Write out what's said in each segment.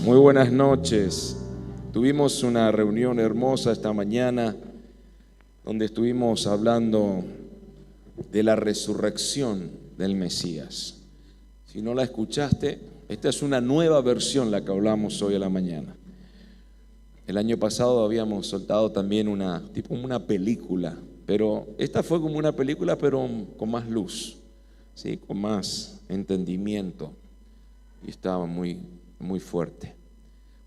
Muy buenas noches. Tuvimos una reunión hermosa esta mañana donde estuvimos hablando de la resurrección del Mesías. Si no la escuchaste, esta es una nueva versión la que hablamos hoy a la mañana. El año pasado habíamos soltado también tipo una película, pero esta fue como una película pero con más luz, ¿sí? Con más entendimiento, y estaba muy fuerte.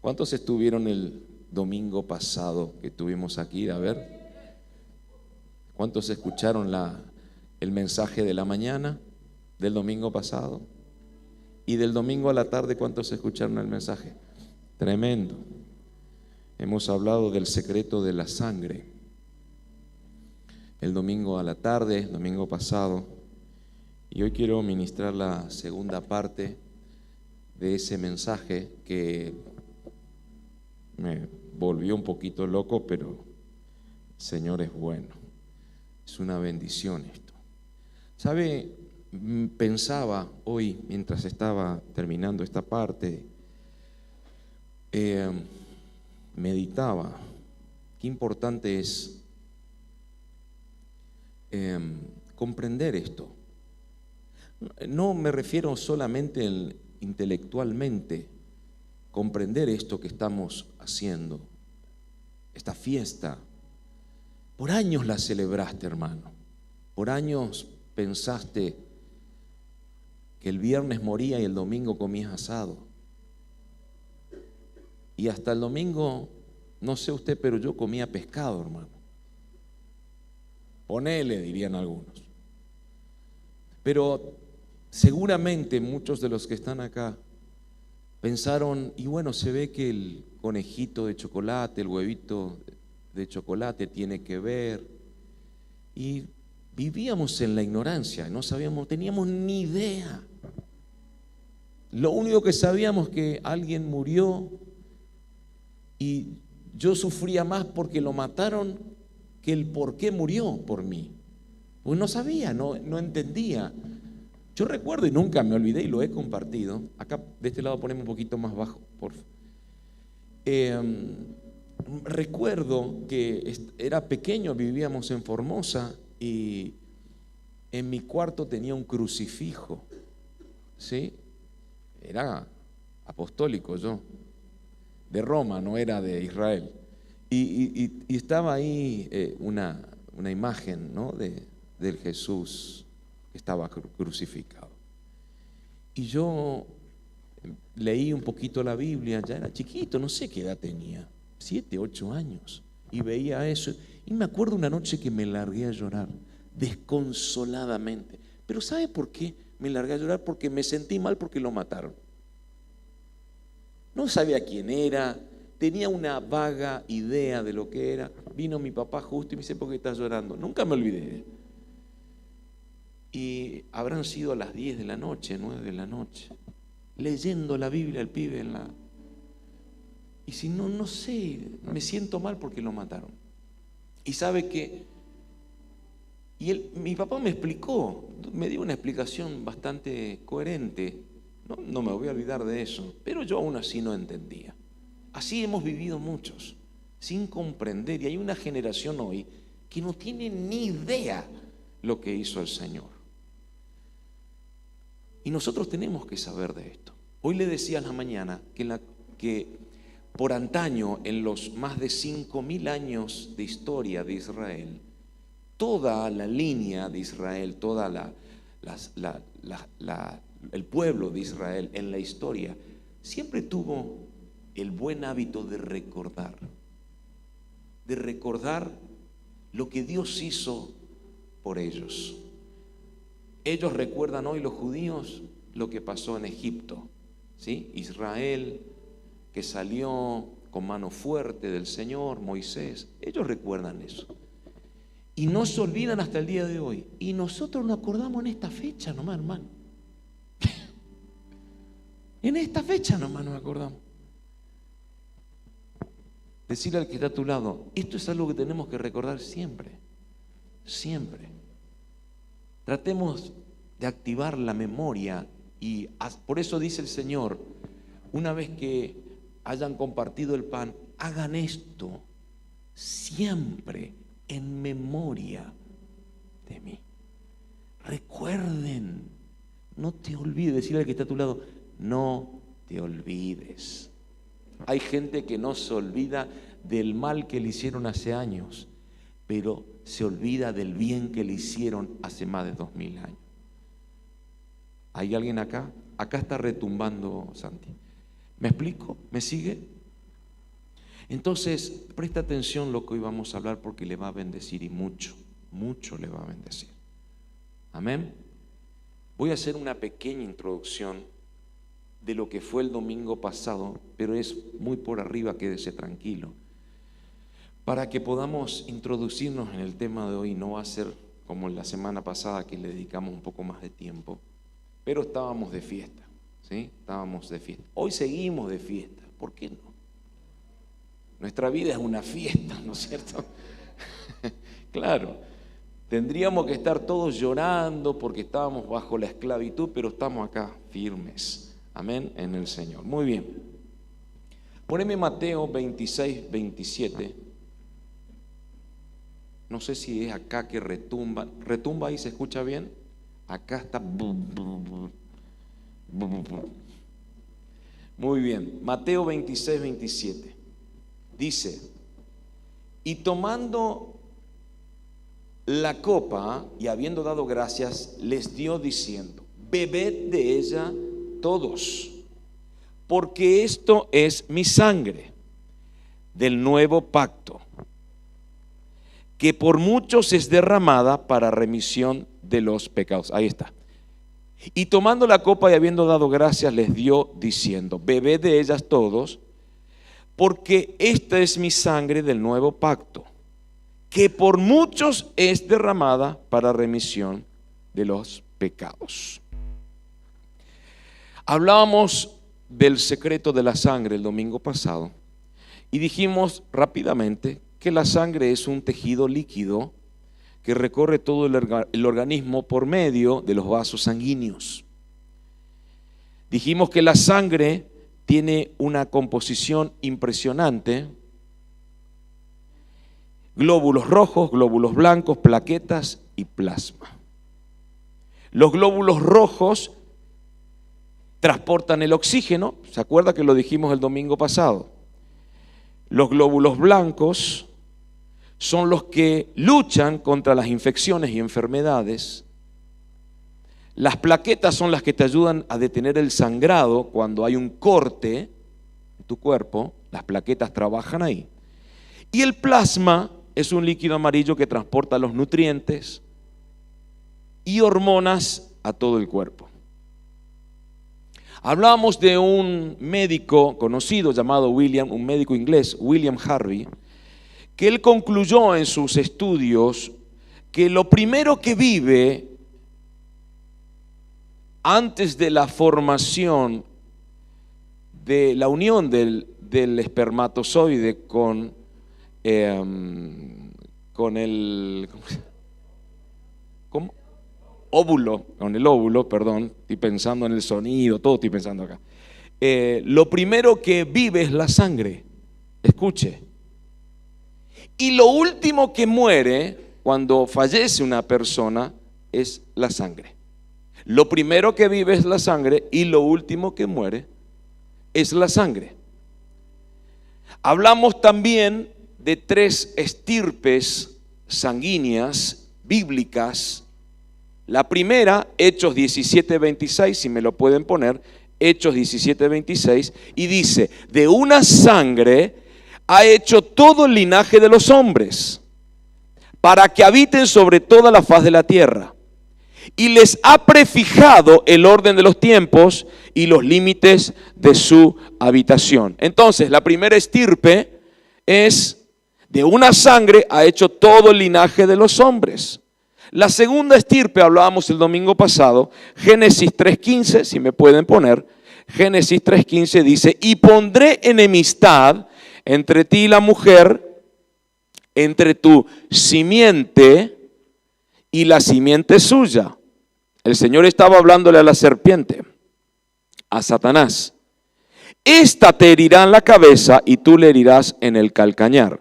¿Cuántos estuvieron el domingo pasado que estuvimos aquí? A ver, ¿cuántos escucharon el mensaje de la mañana del domingo pasado? Y del domingo a la tarde, ¿cuántos escucharon el mensaje? Tremendo. Hemos hablado del secreto de la sangre el domingo a la tarde, el domingo pasado, y hoy quiero ministrar la segunda parte de ese mensaje que me volvió un poquito loco, pero el Señor es bueno. Es una bendición esto. ¿Sabe? Pensaba hoy, mientras estaba terminando esta parte, meditaba qué importante es comprender esto. No me refiero solamente intelectualmente, comprender esto que estamos haciendo, esta fiesta. Por años la celebraste, hermano. Por años pensaste que el viernes moría y el domingo comías asado. Y hasta el domingo, no sé usted, pero yo comía pescado, hermano. Ponele, dirían algunos. Pero seguramente muchos de los que están acá pensaron, y bueno, se ve que el conejito de chocolate, el huevito de chocolate tiene que ver. Y vivíamos en la ignorancia, no sabíamos, teníamos ni idea. Lo único que sabíamos que alguien murió y yo sufría más porque lo mataron que el por qué murió por mí. Pues no sabía, no entendía. Yo recuerdo y nunca me olvidé y lo he compartido. Acá de este lado ponemos un poquito más bajo, por favor. Recuerdo que era pequeño, vivíamos en Formosa y en mi cuarto tenía un crucifijo, ¿sí? Era apostólico yo, de Roma, no era de Israel. Y estaba ahí una imagen, ¿no? del Jesús que estaba crucificado. Y yo leí un poquito la Biblia, ya era chiquito, no sé qué edad tenía, 7, 8 años, y veía eso. Y me acuerdo una noche que me largué a llorar, desconsoladamente. Pero ¿sabe por qué me largué a llorar? Porque me sentí mal porque lo mataron. No sabía quién era, tenía una vaga idea de lo que era. Vino mi papá justo y me dice, ¿por qué estás llorando? Nunca me olvidé. Y habrán sido a las 10 de la noche, 9 de la noche, leyendo la Biblia el pibe y si no sé, me siento mal porque lo mataron. Y sabe que mi papá me explicó, me dio una explicación bastante coherente. No me voy a olvidar de eso, pero yo aún así no entendía. Así hemos vivido muchos, sin comprender, y hay una generación hoy que no tiene ni idea lo que hizo el Señor. Y nosotros tenemos que saber de esto. Hoy le decía en la mañana que por antaño, en los más de 5.000 años de historia de Israel, toda la línea de Israel, toda el pueblo de Israel en la historia, siempre tuvo el buen hábito de recordar lo que Dios hizo por ellos. Ellos recuerdan hoy, los judíos, lo que pasó en Egipto, ¿sí? Israel, que salió con mano fuerte del Señor, Moisés, ellos recuerdan eso. Y no se olvidan hasta el día de hoy. Y nosotros nos acordamos en esta fecha nomás, hermano. En esta fecha nomás nos acordamos. Decirle al que está a tu lado, esto es algo que tenemos que recordar siempre, siempre. Tratemos de activar la memoria y por eso dice el Señor, una vez que hayan compartido el pan, hagan esto siempre en memoria de mí. Recuerden, no te olvides, decirle al que está a tu lado, no te olvides. Hay gente que no se olvida del mal que le hicieron hace años, pero se olvida del bien que le hicieron hace más de 2000 años. ¿Hay alguien acá? Acá está retumbando Santi. ¿Me explico? ¿Me sigue? Entonces, presta atención lo que hoy vamos a hablar porque le va a bendecir y mucho, mucho le va a bendecir. Amén. Voy a hacer una pequeña introducción de lo que fue el domingo pasado, pero es muy por arriba, quédese tranquilo. Para que podamos introducirnos en el tema de hoy, no va a ser como la semana pasada que le dedicamos un poco más de tiempo, pero estábamos de fiesta, ¿sí? Estábamos de fiesta. Hoy seguimos de fiesta, ¿por qué no? Nuestra vida es una fiesta, ¿no es cierto? Claro, tendríamos que estar todos llorando porque estábamos bajo la esclavitud, pero estamos acá firmes, amén, en el Señor. Muy bien, poneme Mateo 26, 27. No sé si es acá que retumba. ¿Retumba ahí? ¿Se escucha bien? Acá está. Muy bien. Mateo 26, 27. Dice, y tomando la copa y habiendo dado gracias, les dio diciendo, bebed de ella todos, porque esto es mi sangre del nuevo pacto, que por muchos es derramada para remisión de los pecados. Ahí está. Y tomando la copa y habiendo dado gracias, les dio diciendo, bebed de ellas todos, porque esta es mi sangre del nuevo pacto, que por muchos es derramada para remisión de los pecados. Hablábamos del secreto de la sangre el domingo pasado y dijimos rápidamente que la sangre es un tejido líquido que recorre todo el organismo por medio de los vasos sanguíneos. Dijimos que la sangre tiene una composición impresionante: glóbulos rojos, glóbulos blancos, plaquetas y plasma. Los glóbulos rojos transportan el oxígeno, ¿se acuerda que lo dijimos el domingo pasado? Los glóbulos blancos son los que luchan contra las infecciones y enfermedades. Las plaquetas son las que te ayudan a detener el sangrado cuando hay un corte en tu cuerpo. Las plaquetas trabajan ahí. Y el plasma es un líquido amarillo que transporta los nutrientes y hormonas a todo el cuerpo. Hablábamos de un médico conocido llamado un médico inglés, William Harvey, que él concluyó en sus estudios que lo primero que vive antes de la formación de la unión del espermatozoide con el óvulo, perdón, estoy pensando en el sonido, todo estoy pensando acá. Lo primero que vive es la sangre, escuche. Y lo último que muere cuando fallece una persona es la sangre. Lo primero que vive es la sangre y lo último que muere es la sangre. Hablamos también de 3 estirpes sanguíneas bíblicas. La primera, Hechos 17:26, si me lo pueden poner, Hechos 17:26, y dice, de una sangre ha hecho todo el linaje de los hombres, para que habiten sobre toda la faz de la tierra, y les ha prefijado el orden de los tiempos y los límites de su habitación. Entonces, la primera estirpe es, de una sangre ha hecho todo el linaje de los hombres. La segunda estirpe, hablábamos el domingo pasado, Génesis 3:15, si me pueden poner, Génesis 3:15 dice, y pondré enemistad entre ti y la mujer, entre tu simiente y la simiente suya. El Señor estaba hablándole a la serpiente, a Satanás. Esta te herirá en la cabeza y tú le herirás en el calcañar.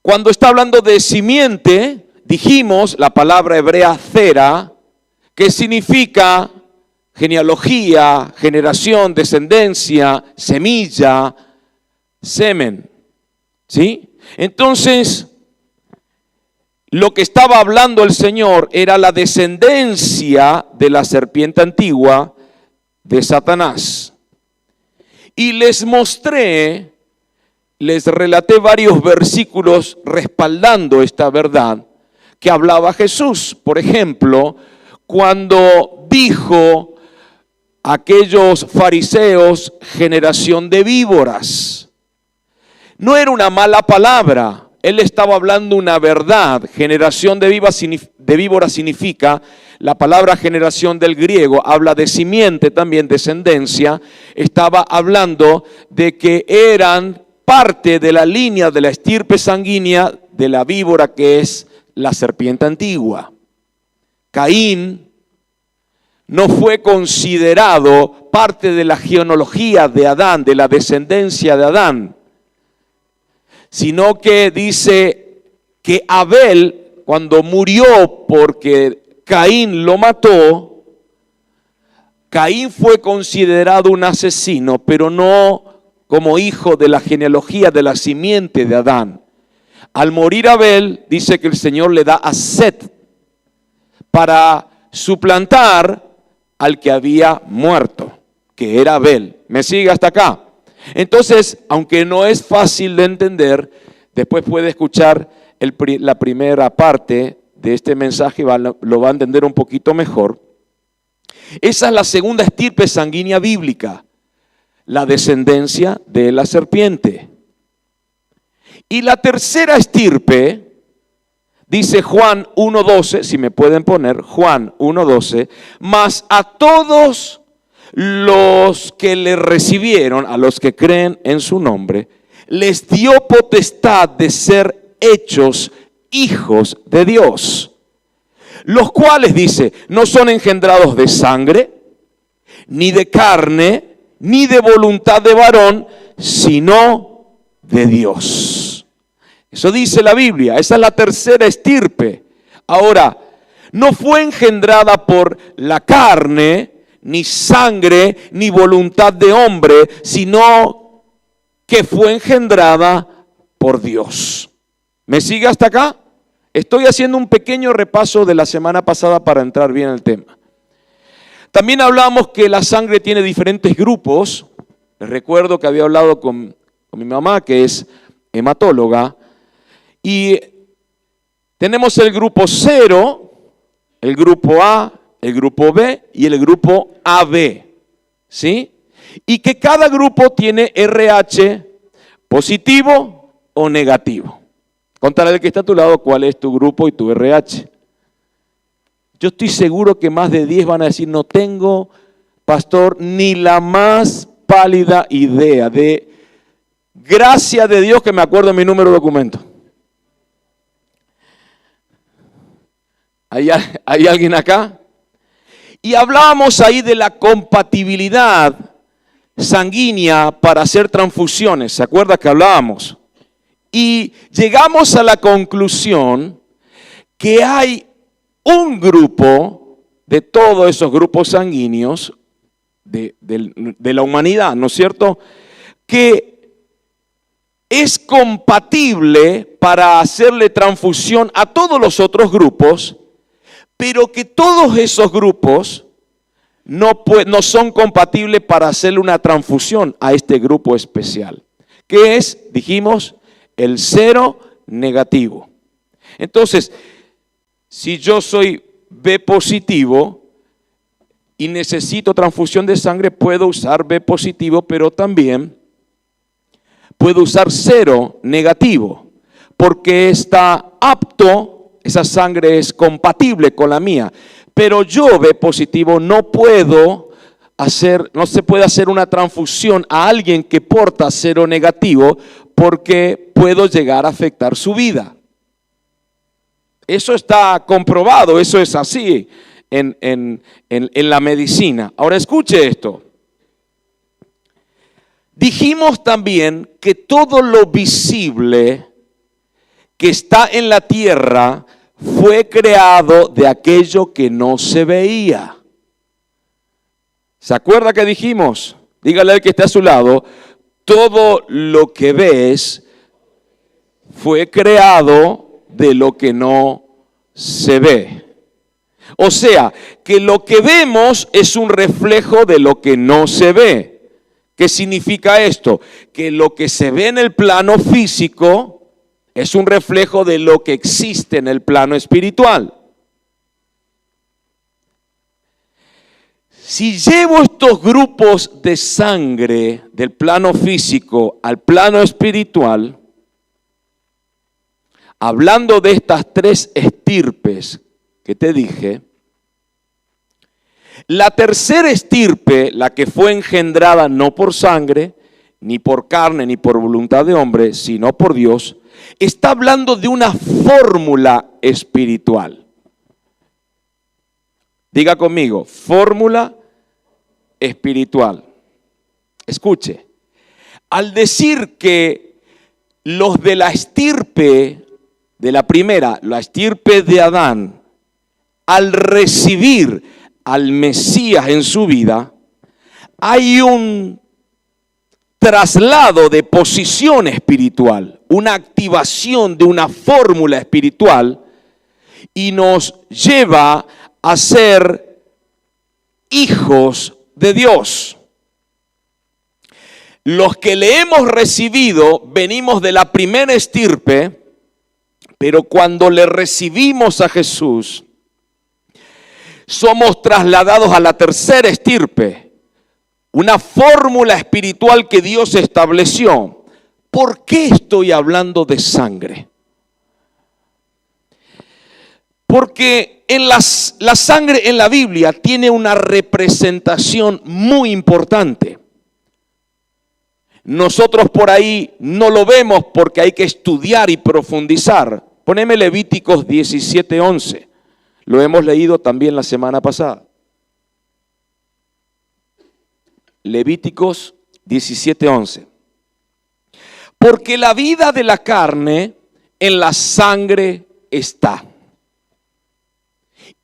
Cuando está hablando de simiente, dijimos la palabra hebrea zera, que significa genealogía, generación, descendencia, semilla, semen. ¿Sí? Entonces, lo que estaba hablando el Señor era la descendencia de la serpiente antigua de Satanás. Y les relaté varios versículos respaldando esta verdad que hablaba Jesús. Por ejemplo, cuando dijo aquellos fariseos, generación de víboras. No era una mala palabra, él estaba hablando una verdad. Generación de víboras significa, la palabra generación del griego habla de simiente, también descendencia. Estaba hablando de que eran parte de la línea de la estirpe sanguínea de la víbora, que es la serpiente antigua. Caín no fue considerado parte de la genealogía de Adán, de la descendencia de Adán, sino que dice que Abel, cuando murió porque Caín lo mató, Caín fue considerado un asesino, pero no como hijo de la genealogía de la simiente de Adán. Al morir Abel, dice que el Señor le da a Set para suplantar al que había muerto, que era Abel. ¿Me sigue hasta acá? Entonces, aunque no es fácil de entender, después puede escuchar la primera parte de este mensaje y lo va a entender un poquito mejor. Esa es la segunda estirpe sanguínea bíblica, la descendencia de la serpiente. Y la tercera estirpe, dice Juan 1:12, si me pueden poner, Juan 1:12, mas a todos los que le recibieron, a los que creen en su nombre, les dio potestad de ser hechos hijos de Dios, los cuales, dice, no son engendrados de sangre, ni de carne, ni de voluntad de varón, sino de Dios. Eso dice la Biblia. Esa es la tercera estirpe. Ahora, no fue engendrada por la carne, ni sangre, ni voluntad de hombre, sino que fue engendrada por Dios. ¿Me sigue hasta acá? Estoy haciendo un pequeño repaso de la semana pasada para entrar bien al tema. También hablamos que la sangre tiene diferentes grupos. Les recuerdo que había hablado con mi mamá, que es hematóloga, y tenemos el grupo 0, el grupo A, el grupo B y el grupo AB, ¿sí? Y que cada grupo tiene RH positivo o negativo. Contale al que está a tu lado cuál es tu grupo y tu RH. Yo estoy seguro que más de 10 van a decir, no tengo, pastor, ni la más pálida idea de, gracias de Dios que me acuerdo de mi número de documento. ¿Hay alguien acá? Y hablábamos ahí de la compatibilidad sanguínea para hacer transfusiones. ¿Se acuerda que hablábamos? Y llegamos a la conclusión que hay un grupo de todos esos grupos sanguíneos de la humanidad, ¿no es cierto?, que es compatible para hacerle transfusión a todos los otros grupos, pero que todos esos grupos no son compatibles para hacerle una transfusión a este grupo especial, que es, dijimos, el 0 negativo. Entonces, si yo soy B positivo y necesito transfusión de sangre, puedo usar B positivo, pero también puedo usar 0 negativo, porque está apto. Esa sangre es compatible con la mía, pero yo B positivo no se puede hacer una transfusión a alguien que porta 0 negativo porque puedo llegar a afectar su vida. Eso está comprobado, eso es así en la medicina. Ahora escuche esto, Dijimos también que todo lo visible que está en la tierra fue creado de aquello que no se veía. ¿Se acuerda que dijimos? Dígale al que está a su lado, todo lo que ves fue creado de lo que no se ve. O sea, que lo que vemos es un reflejo de lo que no se ve. ¿Qué significa esto? Que lo que se ve en el plano físico es un reflejo de lo que existe en el plano espiritual. Si llevo estos grupos de sangre del plano físico al plano espiritual, hablando de estas tres estirpes que te dije, la tercera estirpe, la que fue engendrada no por sangre, ni por carne, ni por voluntad de hombre, sino por Dios, está hablando de una fórmula espiritual. Diga conmigo, fórmula espiritual. Escuche, al decir que los de la estirpe de la primera, la estirpe de Adán, al recibir al Mesías en su vida, hay un traslado de posición espiritual, una activación de una fórmula espiritual y nos lleva a ser hijos de Dios. Los que le hemos recibido venimos de la primera estirpe, pero cuando le recibimos a Jesús, somos trasladados a la tercera estirpe, una fórmula espiritual que Dios estableció. ¿Por qué estoy hablando de sangre? Porque la sangre en la Biblia tiene una representación muy importante. Nosotros por ahí no lo vemos porque hay que estudiar y profundizar. Poneme Levíticos 17:11. Lo hemos leído también la semana pasada. Levíticos 17:11. Porque la vida de la carne en la sangre está.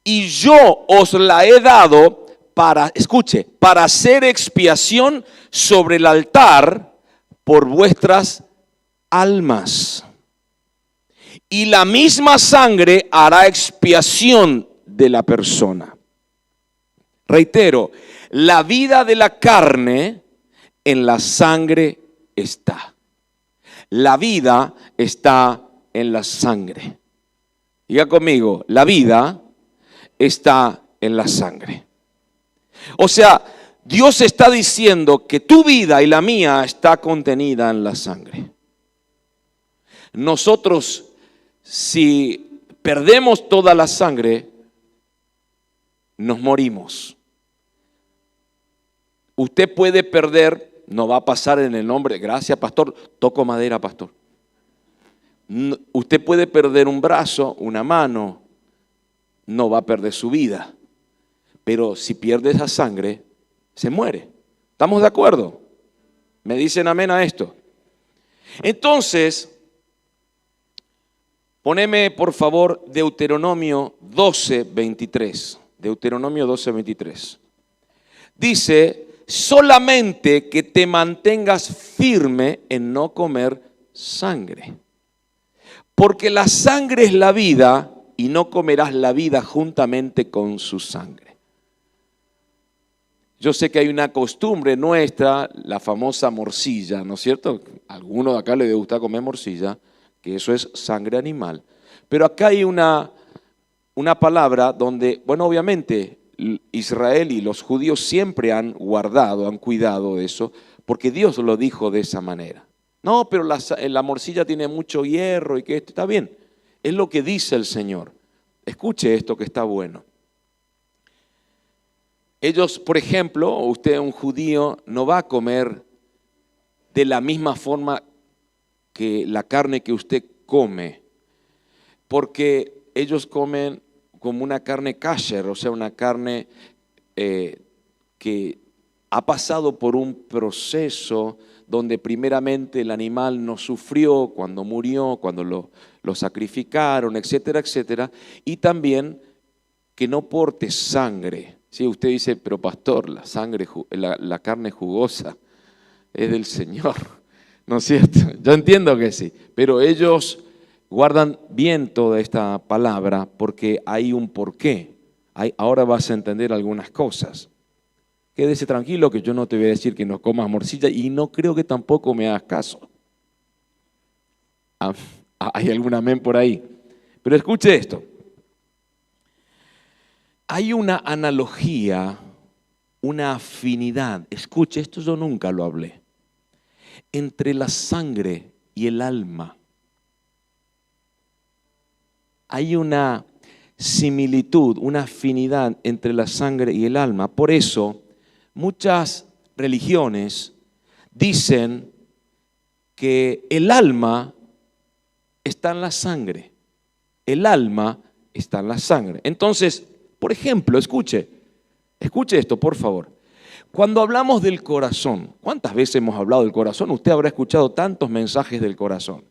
Y yo os la he dado para, escuche, para hacer expiación sobre el altar por vuestras almas. Y la misma sangre hará expiación de la persona. Reitero, la vida de la carne en la sangre está. La vida está en la sangre. Diga conmigo, la vida está en la sangre. O sea, Dios está diciendo que tu vida y la mía está contenida en la sangre. Nosotros, si perdemos toda la sangre, nos morimos. Usted puede perder, no va a pasar en el nombre, gracias pastor, toco madera pastor. Usted puede perder un brazo, una mano, no va a perder su vida. Pero si pierde esa sangre, se muere. ¿Estamos de acuerdo? ¿Me dicen amén a esto? Entonces, poneme por favor Deuteronomio 12:23. Deuteronomio 12:23. Dice, solamente que te mantengas firme en no comer sangre. Porque la sangre es la vida y no comerás la vida juntamente con su sangre. Yo sé que hay una costumbre nuestra, la famosa morcilla, ¿no es cierto? A alguno de acá le gusta comer morcilla, que eso es sangre animal. Pero acá hay una palabra donde, bueno, obviamente Israel y los judíos siempre han guardado, han cuidado de eso, porque Dios lo dijo de esa manera. No, pero la morcilla tiene mucho hierro y que esto está bien. Es lo que dice el Señor. Escuche esto que está bueno. Ellos, por ejemplo, usted, un judío, no va a comer de la misma forma que la carne que usted come, porque ellos comen como una carne kasher, o sea, una carne que ha pasado por un proceso donde primeramente el animal no sufrió cuando murió, cuando lo sacrificaron, etcétera, etcétera, y también que no porte sangre. Sí, usted dice, pero pastor, la carne jugosa es del Señor, ¿no es cierto? Yo entiendo que sí, pero ellos guardan bien toda esta palabra porque hay un porqué. Ahora vas a entender algunas cosas. Quédese tranquilo que yo no te voy a decir que no comas morcilla y no creo que tampoco me hagas caso. ¿Hay algún amén por ahí? Pero escuche esto. Hay una analogía, una afinidad. Escuche, esto yo nunca lo hablé. Entre la sangre y el alma. Hay una similitud, una afinidad entre la sangre y el alma. Por eso, muchas religiones dicen que el alma está en la sangre. El alma está en la sangre. Entonces, por ejemplo, escuche esto, por favor. Cuando hablamos del corazón, ¿cuántas veces hemos hablado del corazón? Usted habrá escuchado tantos mensajes del corazón.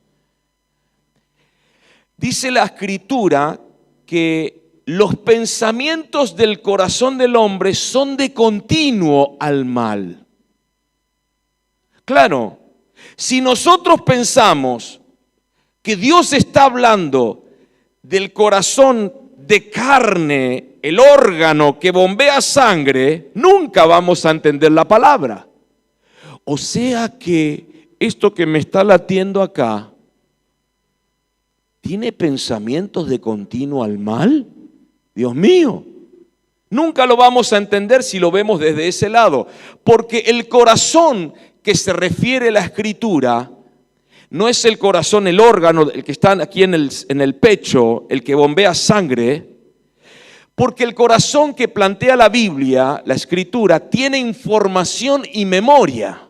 Dice la Escritura que los pensamientos del corazón del hombre son de continuo al mal. Claro, si nosotros pensamos que Dios está hablando del corazón de carne, el órgano que bombea sangre, nunca vamos a entender la palabra. O sea que esto que me está latiendo acá, ¿tiene pensamientos de continuo al mal? Dios mío, nunca lo vamos a entender si lo vemos desde ese lado, porque el corazón que se refiere a la Escritura no es el corazón, el órgano, el que está aquí en el pecho, el que bombea sangre, porque el corazón que plantea la Biblia, la Escritura, tiene información y memoria.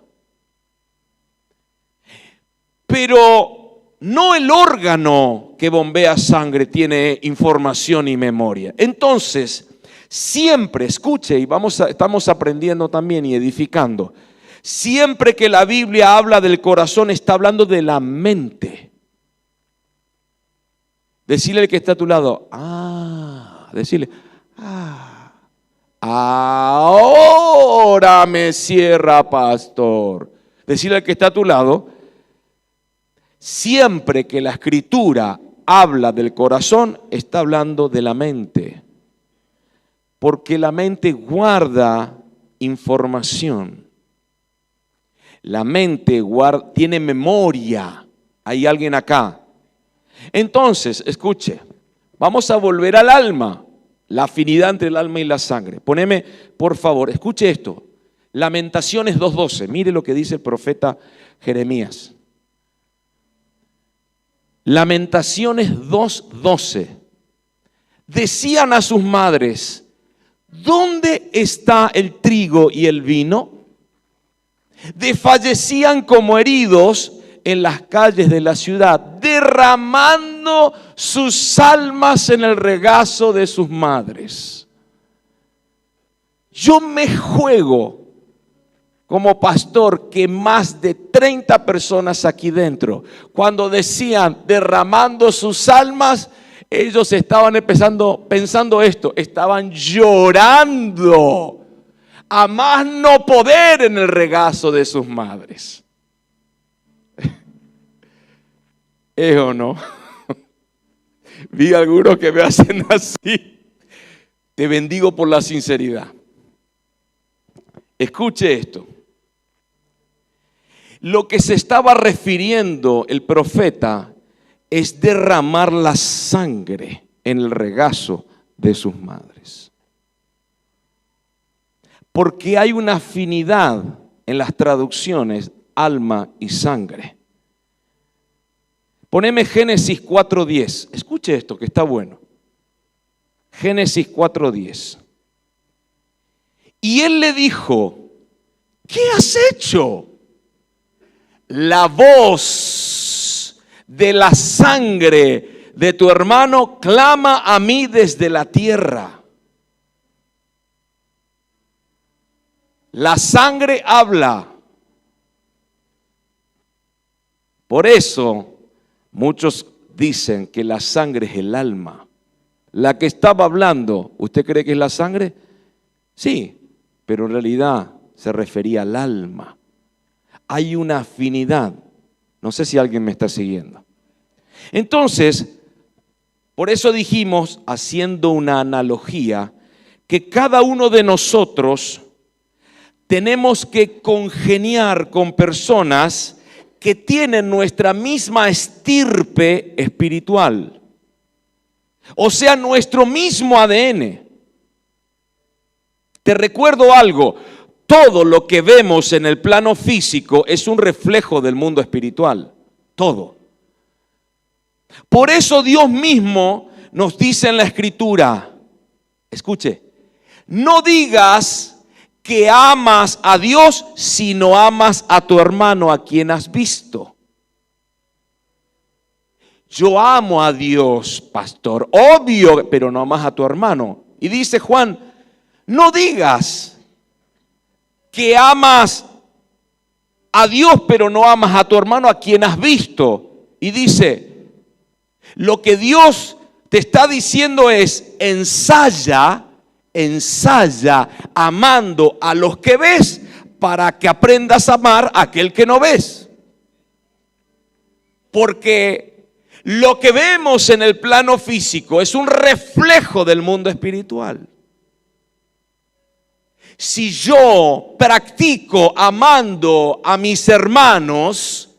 Pero no el órgano que bombea sangre tiene información y memoria. Entonces, siempre, escuche, y estamos aprendiendo también y edificando. Siempre que la Biblia habla del corazón, está hablando de la mente. Decirle al que está a tu lado, decirle, ahora me cierra, pastor. Decirle al que está a tu lado, siempre que la Escritura habla del corazón, está hablando de la mente. Porque la mente guarda información. La mente tiene memoria. ¿Hay alguien acá? Entonces, escuche, vamos a volver al alma, la afinidad entre el alma y la sangre. Poneme, por favor, escuche esto. Lamentaciones 2:12, mire lo que dice el profeta Jeremías. Lamentaciones 2:12. Decían a sus madres, ¿dónde está el trigo y el vino? Desfallecían como heridos en las calles de la ciudad, derramando sus almas en el regazo de sus madres. Yo me juego como pastor que más de 30 personas aquí dentro, cuando decían derramando sus almas, ellos estaban pensando esto, estaban llorando a más no poder en el regazo de sus madres. ¿Es o no? Vi algunos que me hacen así. Te bendigo por la sinceridad. Escuche esto. Lo que se estaba refiriendo el profeta es derramar la sangre en el regazo de sus madres. Porque hay una afinidad en las traducciones alma y sangre. Poneme Génesis 4:10. Escuche esto que está bueno. Génesis 4:10. Y él le dijo, ¿qué has hecho? La voz de la sangre de tu hermano clama a mí desde la tierra. La sangre habla. Por eso muchos dicen que la sangre es el alma. La que estaba hablando, ¿usted cree que es la sangre? Sí, pero en realidad se refería al alma. Hay una afinidad. No sé si alguien me está siguiendo. Entonces, por eso dijimos, haciendo una analogía, que cada uno de nosotros tenemos que congeniar con personas que tienen nuestra misma estirpe espiritual, o sea, nuestro mismo ADN. Te recuerdo algo, todo lo que vemos en el plano físico es un reflejo del mundo espiritual, todo. Por eso Dios mismo nos dice en la Escritura, escuche, no digas que amas a Dios si no amas a tu hermano a quien has visto. Yo amo a Dios, pastor, obvio, pero no amas a tu hermano. Y dice Juan, no digas que amas a Dios, pero no amas a tu hermano a quien has visto. Y dice, lo que Dios te está diciendo es, ensaya amando a los que ves para que aprendas a amar a aquel que no ves. Porque lo que vemos en el plano físico es un reflejo del mundo espiritual. Si yo practico amando a mis hermanos,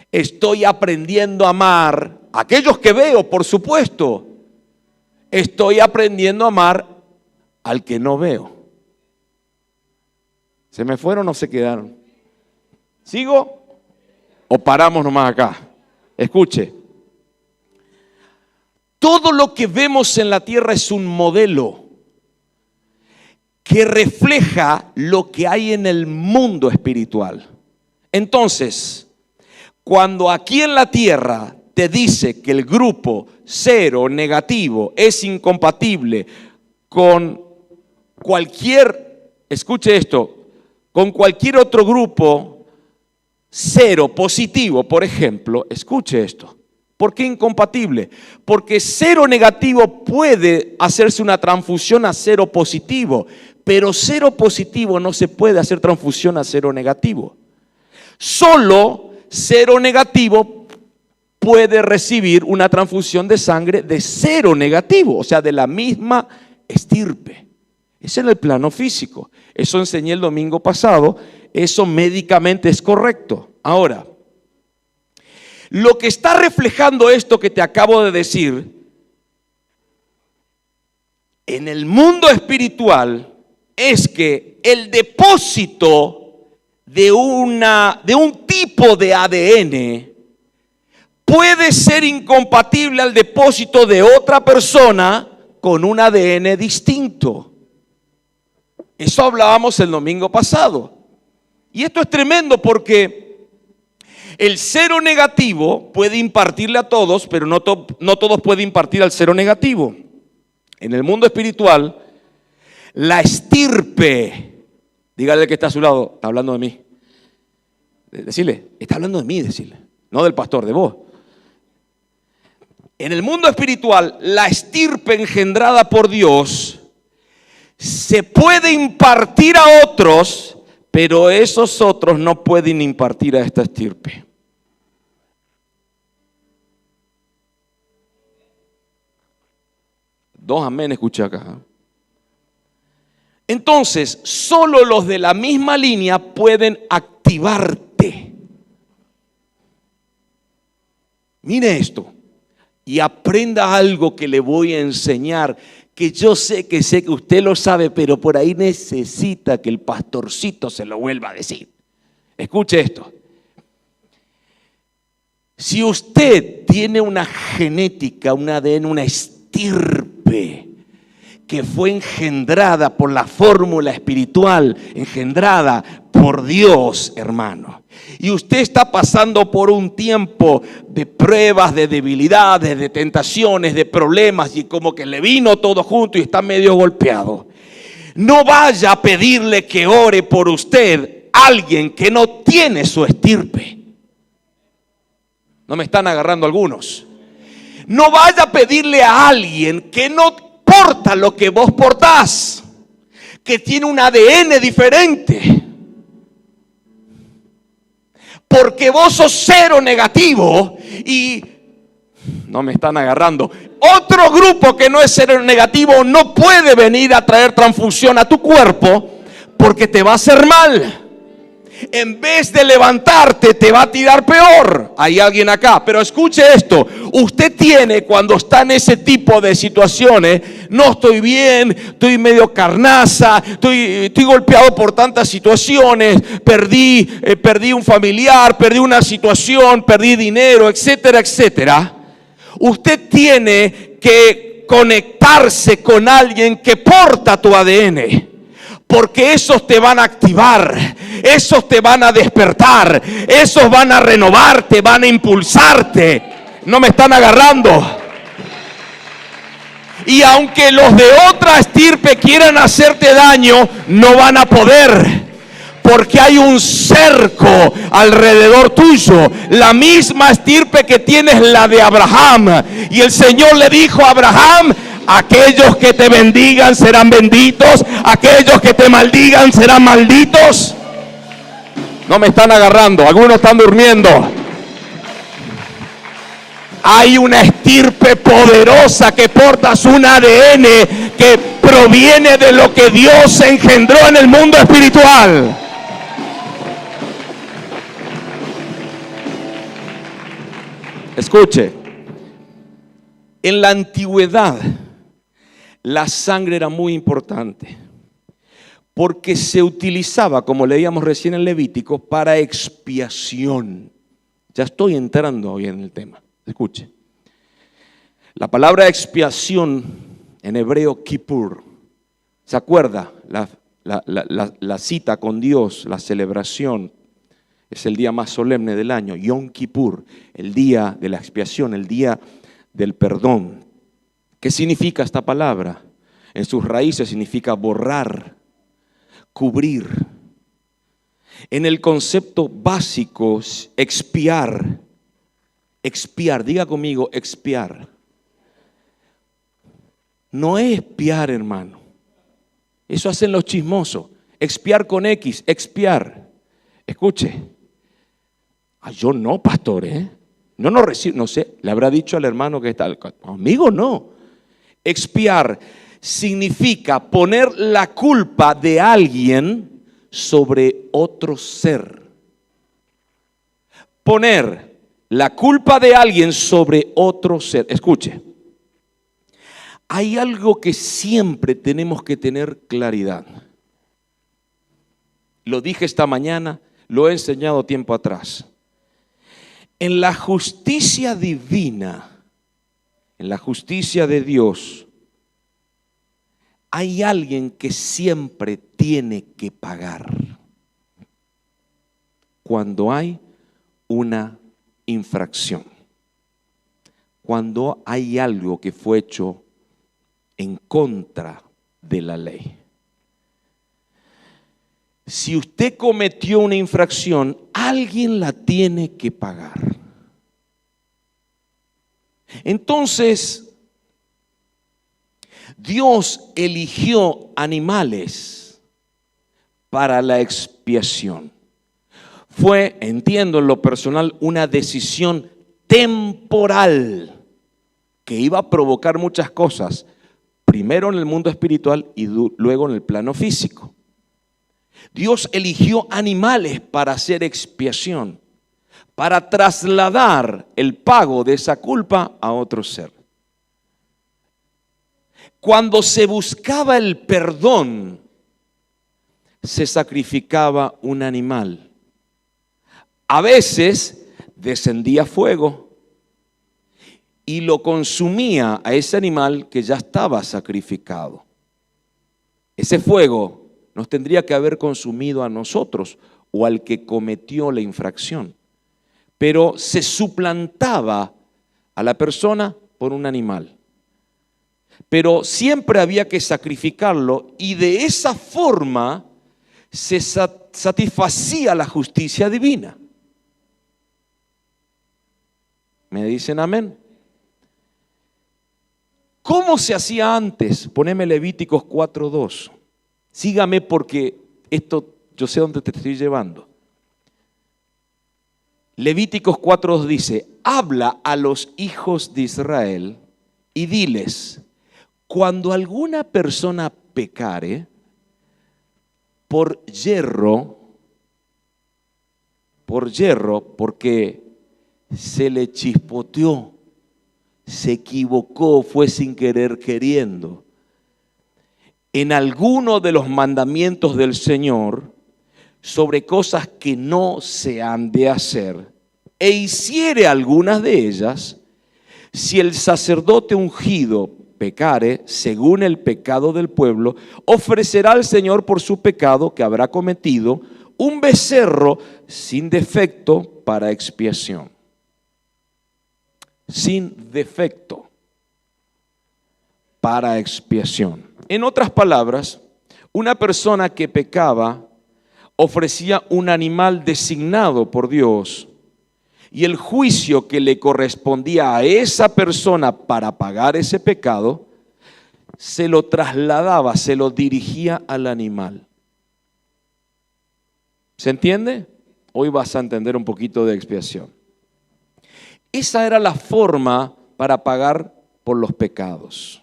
estoy aprendiendo a amar a aquellos que veo, por supuesto. Estoy aprendiendo a amar al que no veo. ¿Se me fueron o se quedaron? ¿Sigo o paramos nomás acá? Escuche. Todo lo que vemos en la tierra es un modelo que refleja lo que hay en el mundo espiritual. Entonces, cuando aquí en la tierra te dice que el grupo cero negativo es incompatible con cualquier, escuche esto, con cualquier otro grupo cero positivo, por ejemplo, escuche esto. ¿Por qué incompatible? Porque cero negativo puede hacerse una transfusión a cero positivo, pero cero positivo no se puede hacer transfusión a cero negativo. Solo cero negativo puede recibir una transfusión de sangre de cero negativo, o sea, de la misma estirpe. Es en el plano físico. Eso enseñé el domingo pasado. Eso médicamente es correcto. Ahora, lo que está reflejando esto que te acabo de decir, en el mundo espiritual, es que el depósito de un tipo de ADN puede ser incompatible al depósito de otra persona con un ADN distinto. Eso hablábamos el domingo pasado. Y esto es tremendo porque el cero negativo puede impartirle a todos, pero no todos pueden impartir al cero negativo. En el mundo espiritual, la estirpe, dígale al que está a su lado, está hablando de mí. Decirle, está hablando de mí, decirle, no del pastor, de vos. En el mundo espiritual, la estirpe engendrada por Dios se puede impartir a otros, pero esos otros no pueden impartir a esta estirpe. Dos amén, escuché acá. Entonces, solo los de la misma línea pueden activarte. Mire esto y aprenda algo que le voy a enseñar, que yo sé que usted lo sabe, pero por ahí necesita que el pastorcito se lo vuelva a decir. Escuche esto. Si usted tiene una genética, un ADN, una estirpe que fue engendrada por la fórmula espiritual, engendrada por Dios, hermano, y usted está pasando por un tiempo de pruebas, de debilidades, de tentaciones, de problemas, y como que le vino todo junto y está medio golpeado, No vaya a pedirle que ore por usted a alguien que no tiene su estirpe. ¿No me están agarrando algunos? No vaya a pedirle a alguien que no porta lo que vos portás, que tiene un ADN diferente. Porque vos sos cero negativo y no me están agarrando. Otro grupo que no es cero negativo no puede venir a traer transfusión a tu cuerpo porque te va a hacer mal. En vez de levantarte, te va a tirar peor. Hay alguien acá, pero escuche esto. Usted tiene, cuando está en ese tipo de situaciones, no estoy bien, estoy medio carnaza, estoy golpeado por tantas situaciones, perdí un familiar, perdí una situación, perdí dinero, etcétera, etcétera. Usted tiene que conectarse con alguien que porta tu ADN. Porque esos te van a activar, esos te van a despertar, esos van a renovarte, van a impulsarte. No me están agarrando. Y aunque los de otra estirpe quieran hacerte daño, no van a poder. Porque hay un cerco alrededor tuyo. La misma estirpe que tienes, la de Abraham. Y el Señor le dijo a Abraham: aquellos que te bendigan serán benditos, aquellos que te maldigan serán malditos. No me están agarrando, algunos están durmiendo. Hay una estirpe poderosa que portas, un ADN que proviene de lo que Dios engendró en el mundo espiritual. Escuche, en la antigüedad la sangre era muy importante porque se utilizaba, como leíamos recién en Levítico, para expiación. Ya estoy entrando hoy en el tema. Escuche, la palabra expiación en hebreo kippur, ¿se acuerda? La cita con Dios, la celebración, es el día más solemne del año, Yom Kippur, el día de la expiación, el día del perdón. ¿Qué significa esta palabra? En sus raíces significa borrar, cubrir. En el concepto básico, expiar, diga conmigo, expiar. No es espiar, hermano. Eso hacen los chismosos. Expiar con X, expiar. Escuche. Yo no, pastor, no recibo, no sé, le habrá dicho al hermano que está, conmigo no. Expiar significa poner la culpa de alguien sobre otro ser. Poner la culpa de alguien sobre otro ser. Escuche, hay algo que siempre tenemos que tener claridad. Lo dije esta mañana, lo he enseñado tiempo atrás. En la justicia divina, en la justicia de Dios, hay alguien que siempre tiene que pagar cuando hay una infracción, cuando hay algo que fue hecho en contra de la ley. Si usted cometió una infracción, alguien la tiene que pagar. Entonces, Dios eligió animales para la expiación. Fue, entiendo en lo personal, una decisión temporal que iba a provocar muchas cosas, primero en el mundo espiritual y luego en el plano físico. Dios eligió animales para hacer expiación, para trasladar el pago de esa culpa a otro ser. Cuando se buscaba el perdón, se sacrificaba un animal. A veces descendía fuego y lo consumía a ese animal que ya estaba sacrificado. Ese fuego nos tendría que haber consumido a nosotros o al que cometió la infracción. Pero se suplantaba a la persona por un animal. pero siempre había que sacrificarlo y de esa forma se satisfacía la justicia divina. ¿Me dicen amén? ¿Cómo se hacía antes? Poneme Levíticos 4:2. Sígame porque esto yo sé dónde te estoy llevando. Levíticos 4:2 dice: habla a los hijos de Israel y diles, cuando alguna persona pecare por yerro, porque se le chispoteó, se equivocó, fue sin querer queriendo, en alguno de los mandamientos del Señor, sobre cosas que no se han de hacer, e hiciere algunas de ellas, si el sacerdote ungido pecare según el pecado del pueblo, ofrecerá al Señor por su pecado que habrá cometido un becerro sin defecto para expiación. Sin defecto para expiación. En otras palabras, una persona que pecaba ofrecía un animal designado por Dios y el juicio que le correspondía a esa persona para pagar ese pecado se lo trasladaba, se lo dirigía al animal. ¿Se entiende? Hoy vas a entender un poquito de expiación. Esa era la forma para pagar por los pecados.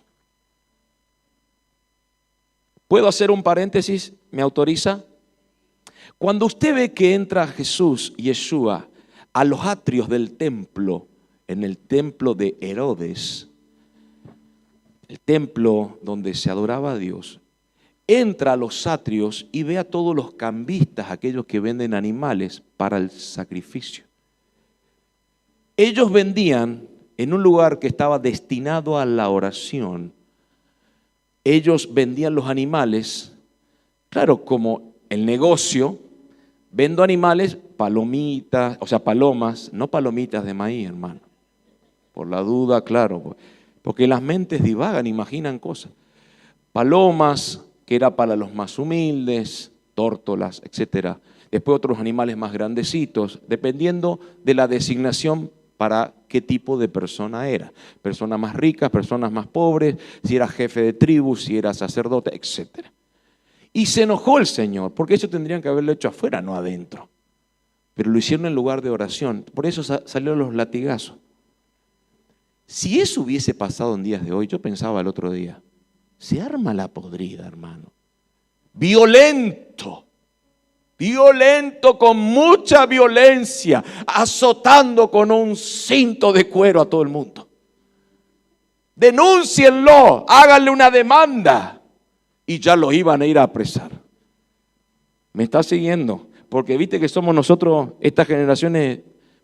¿Puedo hacer un paréntesis? ¿Me autoriza? Cuando usted ve que entra Jesús, Yeshua, a los atrios del templo, en el templo de Herodes, el templo donde se adoraba a Dios, entra a los atrios y ve a todos los cambistas, aquellos que venden animales para el sacrificio. Ellos vendían en un lugar que estaba destinado a la oración. Ellos vendían los animales, claro, como el negocio, vendo animales, palomitas, o sea, palomas, no palomitas de maíz, hermano. Por la duda, claro, porque las mentes divagan, imaginan cosas. Palomas, que era para los más humildes, tórtolas, etc. Después otros animales más grandecitos, dependiendo de la designación para qué tipo de persona era. Personas más ricas, personas más pobres, si era jefe de tribu, si era sacerdote, etc. Y se enojó el Señor, porque eso tendrían que haberlo hecho afuera, no adentro. Pero lo hicieron en lugar de oración. Por eso salieron los latigazos. Si eso hubiese pasado en días de hoy, yo pensaba el otro día, se arma la podrida, hermano. Violento, con mucha violencia, azotando con un cinto de cuero a todo el mundo. Denúncienlo, háganle una demanda. Y ya lo iban a ir a apresar. ¿Me está siguiendo? Porque viste que somos nosotros, estas generaciones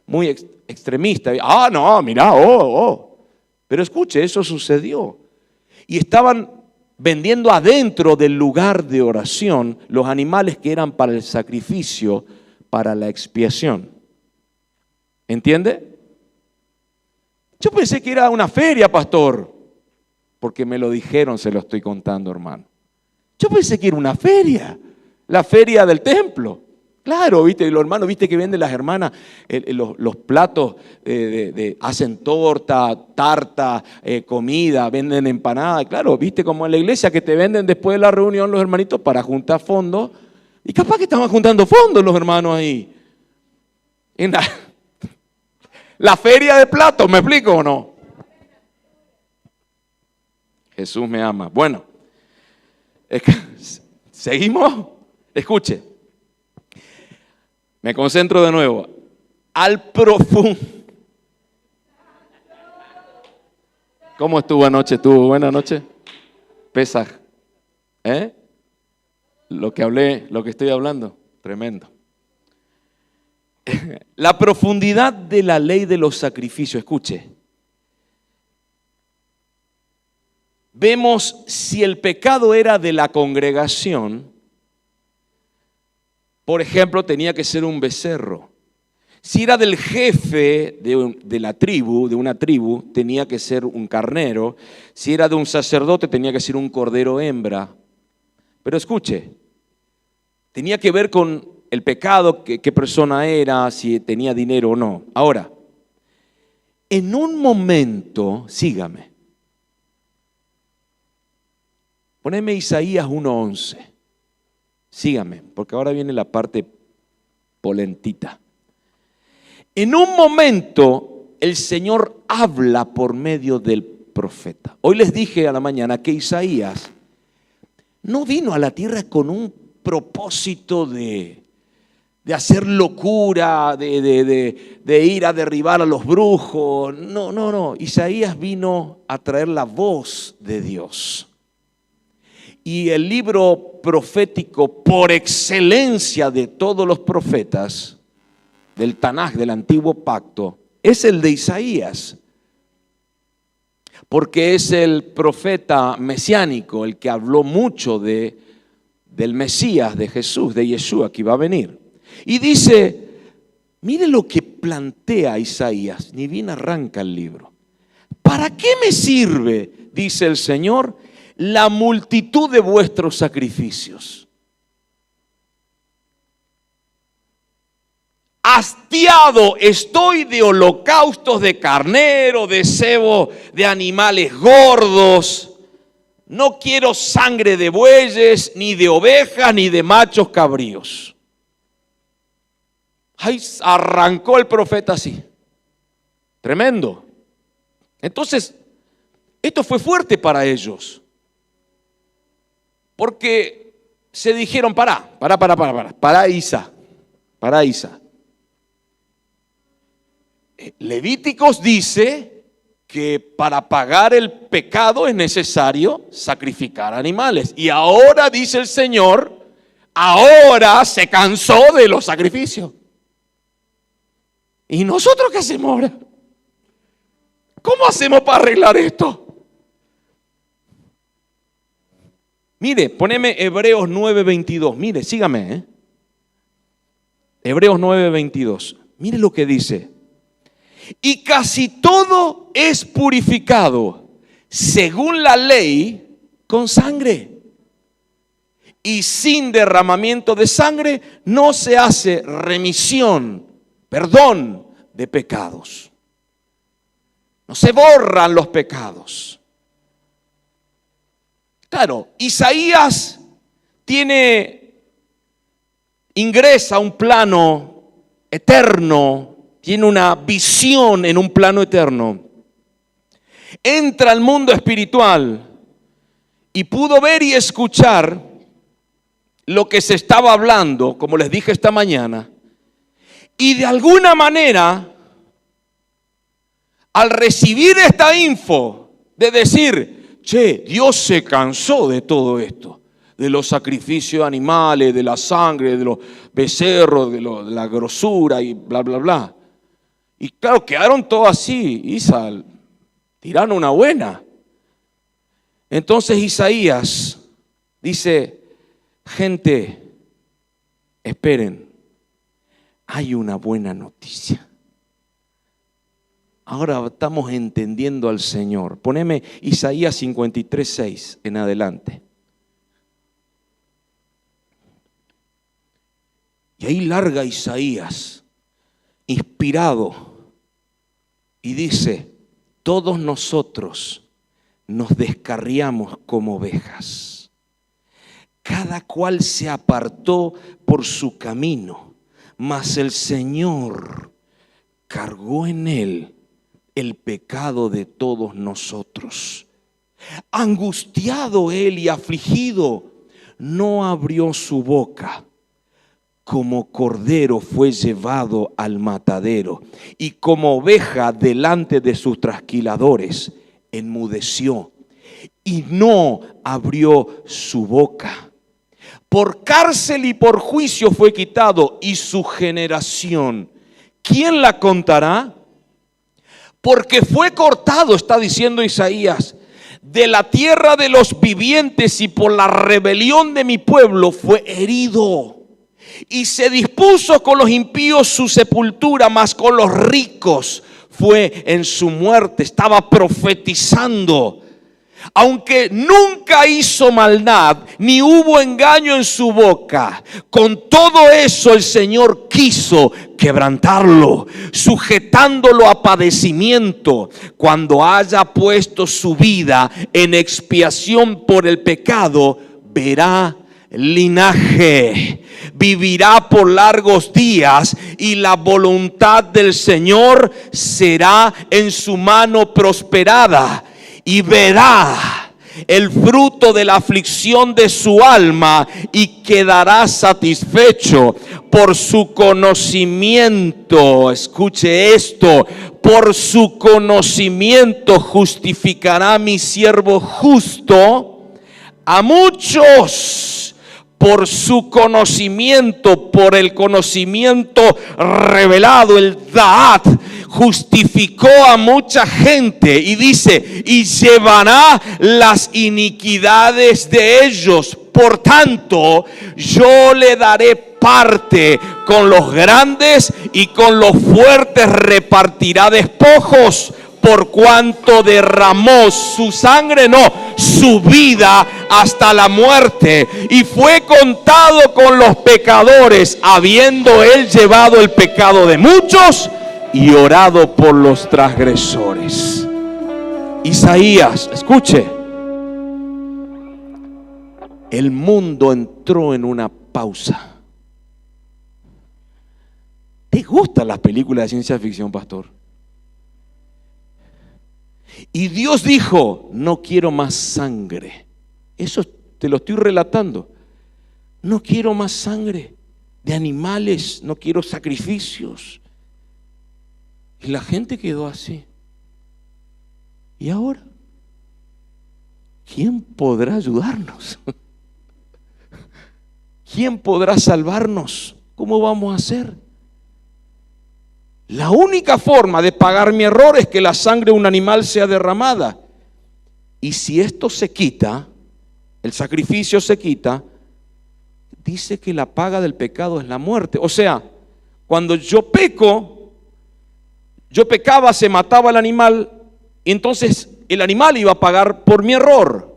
muy extremistas. Ah, no, mirá, Pero escuche, eso sucedió. Y estaban vendiendo adentro del lugar de oración los animales que eran para el sacrificio, para la expiación. ¿Entiende? Yo pensé que era una feria, pastor, porque me lo dijeron, se lo estoy contando, hermano. Yo pensé que era una feria, la feria del templo. Claro, viste, los hermanos, viste que venden las hermanas los platos, hacen torta, tarta, comida, venden empanada. Claro, viste como en la iglesia que te venden después de la reunión los hermanitos para juntar fondos. Y capaz que estaban juntando fondos los hermanos ahí. En la feria de platos, ¿me explico o no? Jesús me ama. Bueno, ¿seguimos? Escuche. Me concentro de nuevo. Al profundo. ¿Cómo estuvo anoche? ¿Estuvo buena noche? Pesaj. Lo que estoy hablando, tremendo. La profundidad de la ley de los sacrificios, escuche. Vemos si el pecado era de la congregación. Por ejemplo, tenía que ser un becerro. Si era del jefe de la tribu, de una tribu, tenía que ser un carnero. Si era de un sacerdote, tenía que ser un cordero hembra. Pero escuche, tenía que ver con el pecado, qué persona era, si tenía dinero o no. Ahora, en un momento, sígame. Poneme Isaías 1:11. Sígame, porque ahora viene la parte polentita. En un momento el Señor habla por medio del profeta. Hoy les dije a la mañana que Isaías no vino a la tierra con un propósito de hacer locura, de ir a derribar a los brujos. No. Isaías vino a traer la voz de Dios. Y el libro profético por excelencia de todos los profetas del Tanaj, del Antiguo Pacto, es el de Isaías, porque es el profeta mesiánico, el que habló mucho del Mesías, de Jesús, de Yeshua, que iba a venir. Y dice, mire lo que plantea Isaías, ni bien arranca el libro. ¿Para qué me sirve, dice el Señor, la multitud de vuestros sacrificios? Hastiado estoy de holocaustos de carnero, de cebo de animales gordos. No quiero sangre de bueyes, ni de ovejas, ni de machos cabríos. Ahí arrancó el profeta así. Tremendo. Entonces, esto fue fuerte para ellos. Porque se dijeron, para Isa. Levíticos dice que para pagar el pecado es necesario sacrificar animales. Y ahora dice el Señor, ahora se cansó de los sacrificios. ¿Y nosotros qué hacemos ahora? ¿Cómo hacemos para arreglar esto? Mire, poneme Hebreos 9:22. Mire, sígame. Hebreos 9:22. Mire lo que dice. Y casi todo es purificado según la ley con sangre. Y sin derramamiento de sangre no se hace remisión, perdón de pecados. No se borran los pecados. Claro, Isaías ingresa a un plano eterno. Tiene una visión en un plano eterno. Entra al mundo espiritual y pudo ver y escuchar lo que se estaba hablando, como les dije esta mañana. Y de alguna manera, al recibir esta info de decir, che, Dios se cansó de todo esto, de los sacrificios animales, de la sangre, de los becerros, de la grosura y bla, bla, bla. Y claro, quedaron todos así, Isa, tiraron una buena. Entonces Isaías dice, gente, esperen, hay una buena noticia. Ahora estamos entendiendo al Señor. Poneme Isaías 53:6 en adelante. Y ahí larga Isaías, inspirado, y dice, todos nosotros nos descarriamos como ovejas. Cada cual se apartó por su camino, mas el Señor cargó en él el pecado de todos nosotros. Angustiado él y afligido, no abrió su boca. Como cordero fue llevado al matadero, y como oveja delante de sus trasquiladores, enmudeció y no abrió su boca. Por cárcel y por juicio fue quitado, y su generación, ¿quién la contará? Porque fue cortado, está diciendo Isaías, de la tierra de los vivientes, y por la rebelión de mi pueblo fue herido. Y se dispuso con los impíos su sepultura, mas con los ricos fue en su muerte. Estaba profetizando. Aunque nunca hizo maldad, ni hubo engaño en su boca, con todo eso el Señor quiso quebrantarlo, sujetándolo a padecimiento. Cuando haya puesto su vida en expiación por el pecado, verá linaje, vivirá por largos días, y la voluntad del Señor será en su mano prosperada. Y verá el fruto de la aflicción de su alma y quedará satisfecho. Por su conocimiento, escuche esto, por su conocimiento justificará mi siervo justo a muchos. Por su conocimiento, por el conocimiento revelado, el Da'at, justificó a mucha gente. Y dice, y llevará las iniquidades de ellos. Por tanto, yo le daré parte con los grandes, y con los fuertes repartirá despojos. Por cuanto derramó su sangre, no, su vida hasta la muerte, y fue contado con los pecadores, habiendo él llevado el pecado de muchos y orado por los transgresores. Isaías, escuche, el mundo entró en una pausa. ¿Te gustan las películas de ciencia ficción, pastor? Y Dios dijo, no quiero más sangre. Eso te lo estoy relatando. No quiero más sangre de animales, no quiero sacrificios. Y la gente quedó así. ¿Y ahora? ¿Quién podrá ayudarnos? ¿Quién podrá salvarnos? ¿Cómo vamos a hacer? La única forma de pagar mi error es que la sangre de un animal sea derramada. Y si esto se quita, el sacrificio se quita, dice que la paga del pecado es la muerte. O sea, cuando yo pecaba, se mataba el animal, y entonces el animal iba a pagar por mi error.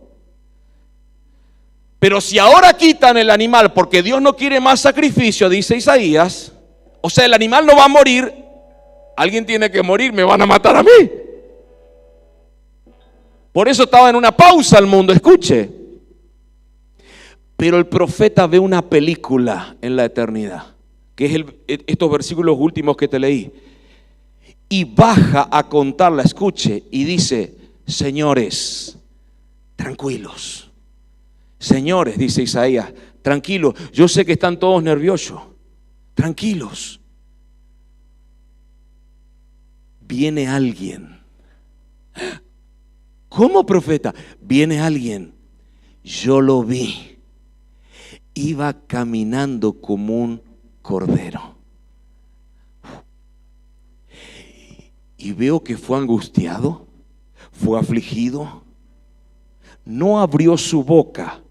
Pero si ahora quitan el animal porque Dios no quiere más sacrificio, dice Isaías, o sea, el animal no va a morir, alguien tiene que morir, me van a matar a mí. Por eso estaba en una pausa el mundo, escuche. Pero el profeta ve una película en la eternidad, que es estos versículos últimos que te leí, y baja a contarla, escuche, y dice, señores, tranquilos. Señores, dice Isaías, tranquilos, yo sé que están todos nerviosos, tranquilos. Viene alguien. ¿Cómo, profeta? Viene alguien. Yo lo vi. Iba caminando como un cordero. Y veo que fue angustiado, fue afligido, no abrió su boca,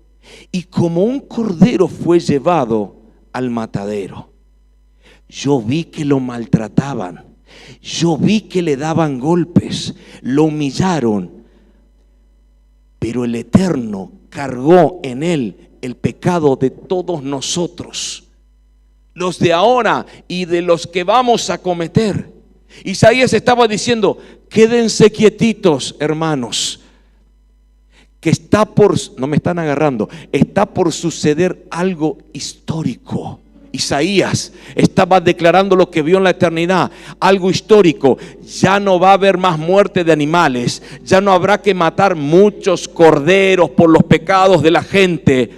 y como un cordero fue llevado al matadero. Yo vi que lo maltrataban, yo vi que le daban golpes, lo humillaron, pero el Eterno cargó en él el pecado de todos nosotros, los de ahora y de los que vamos a cometer. Isaías estaba diciendo, quédense quietitos, hermanos, que está por, no me están agarrando, está por suceder algo histórico. Isaías estaba declarando lo que vio en la eternidad, algo histórico. Ya no va a haber más muerte de animales, ya no habrá que matar muchos corderos por los pecados de la gente,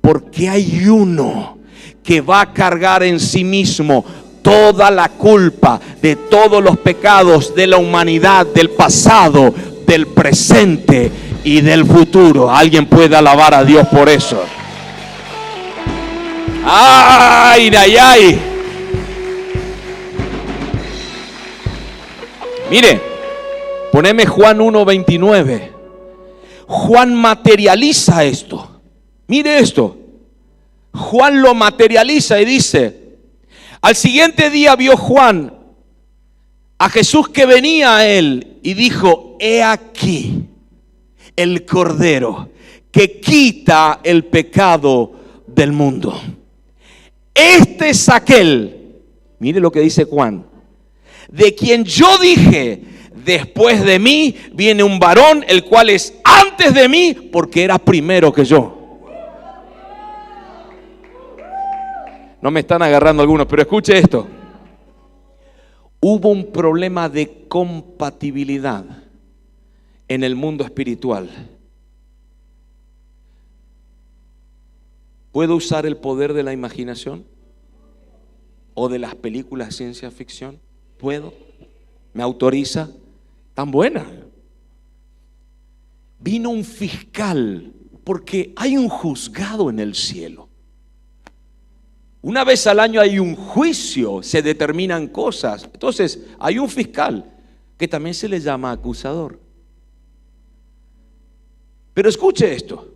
porque hay uno que va a cargar en sí mismo toda la culpa de todos los pecados de la humanidad, del pasado, del presente y del futuro. Alguien puede alabar a Dios por eso. ¡Ay, ay, ay! Mire, poneme Juan 1:29. Juan materializa esto. Mire esto. Juan lo materializa y dice: al siguiente día vio Juan a Jesús que venía a él y dijo: he aquí el Cordero que quita el pecado del mundo. Este es aquel, mire lo que dice Juan, de quien yo dije: después de mí viene un varón, el cual es antes de mí, porque era primero que yo. No me están agarrando algunos, pero escuche esto. Hubo un problema de compatibilidad en el mundo espiritual. ¿Puedo usar el poder de la imaginación? ¿O de las películas de ciencia ficción? ¿Puedo? ¿Me autoriza? Tan buena. Vino un fiscal, porque hay un juzgado en el cielo. Una vez al año hay un juicio, se determinan cosas. Entonces hay un fiscal que también se le llama acusador. Pero escuche esto.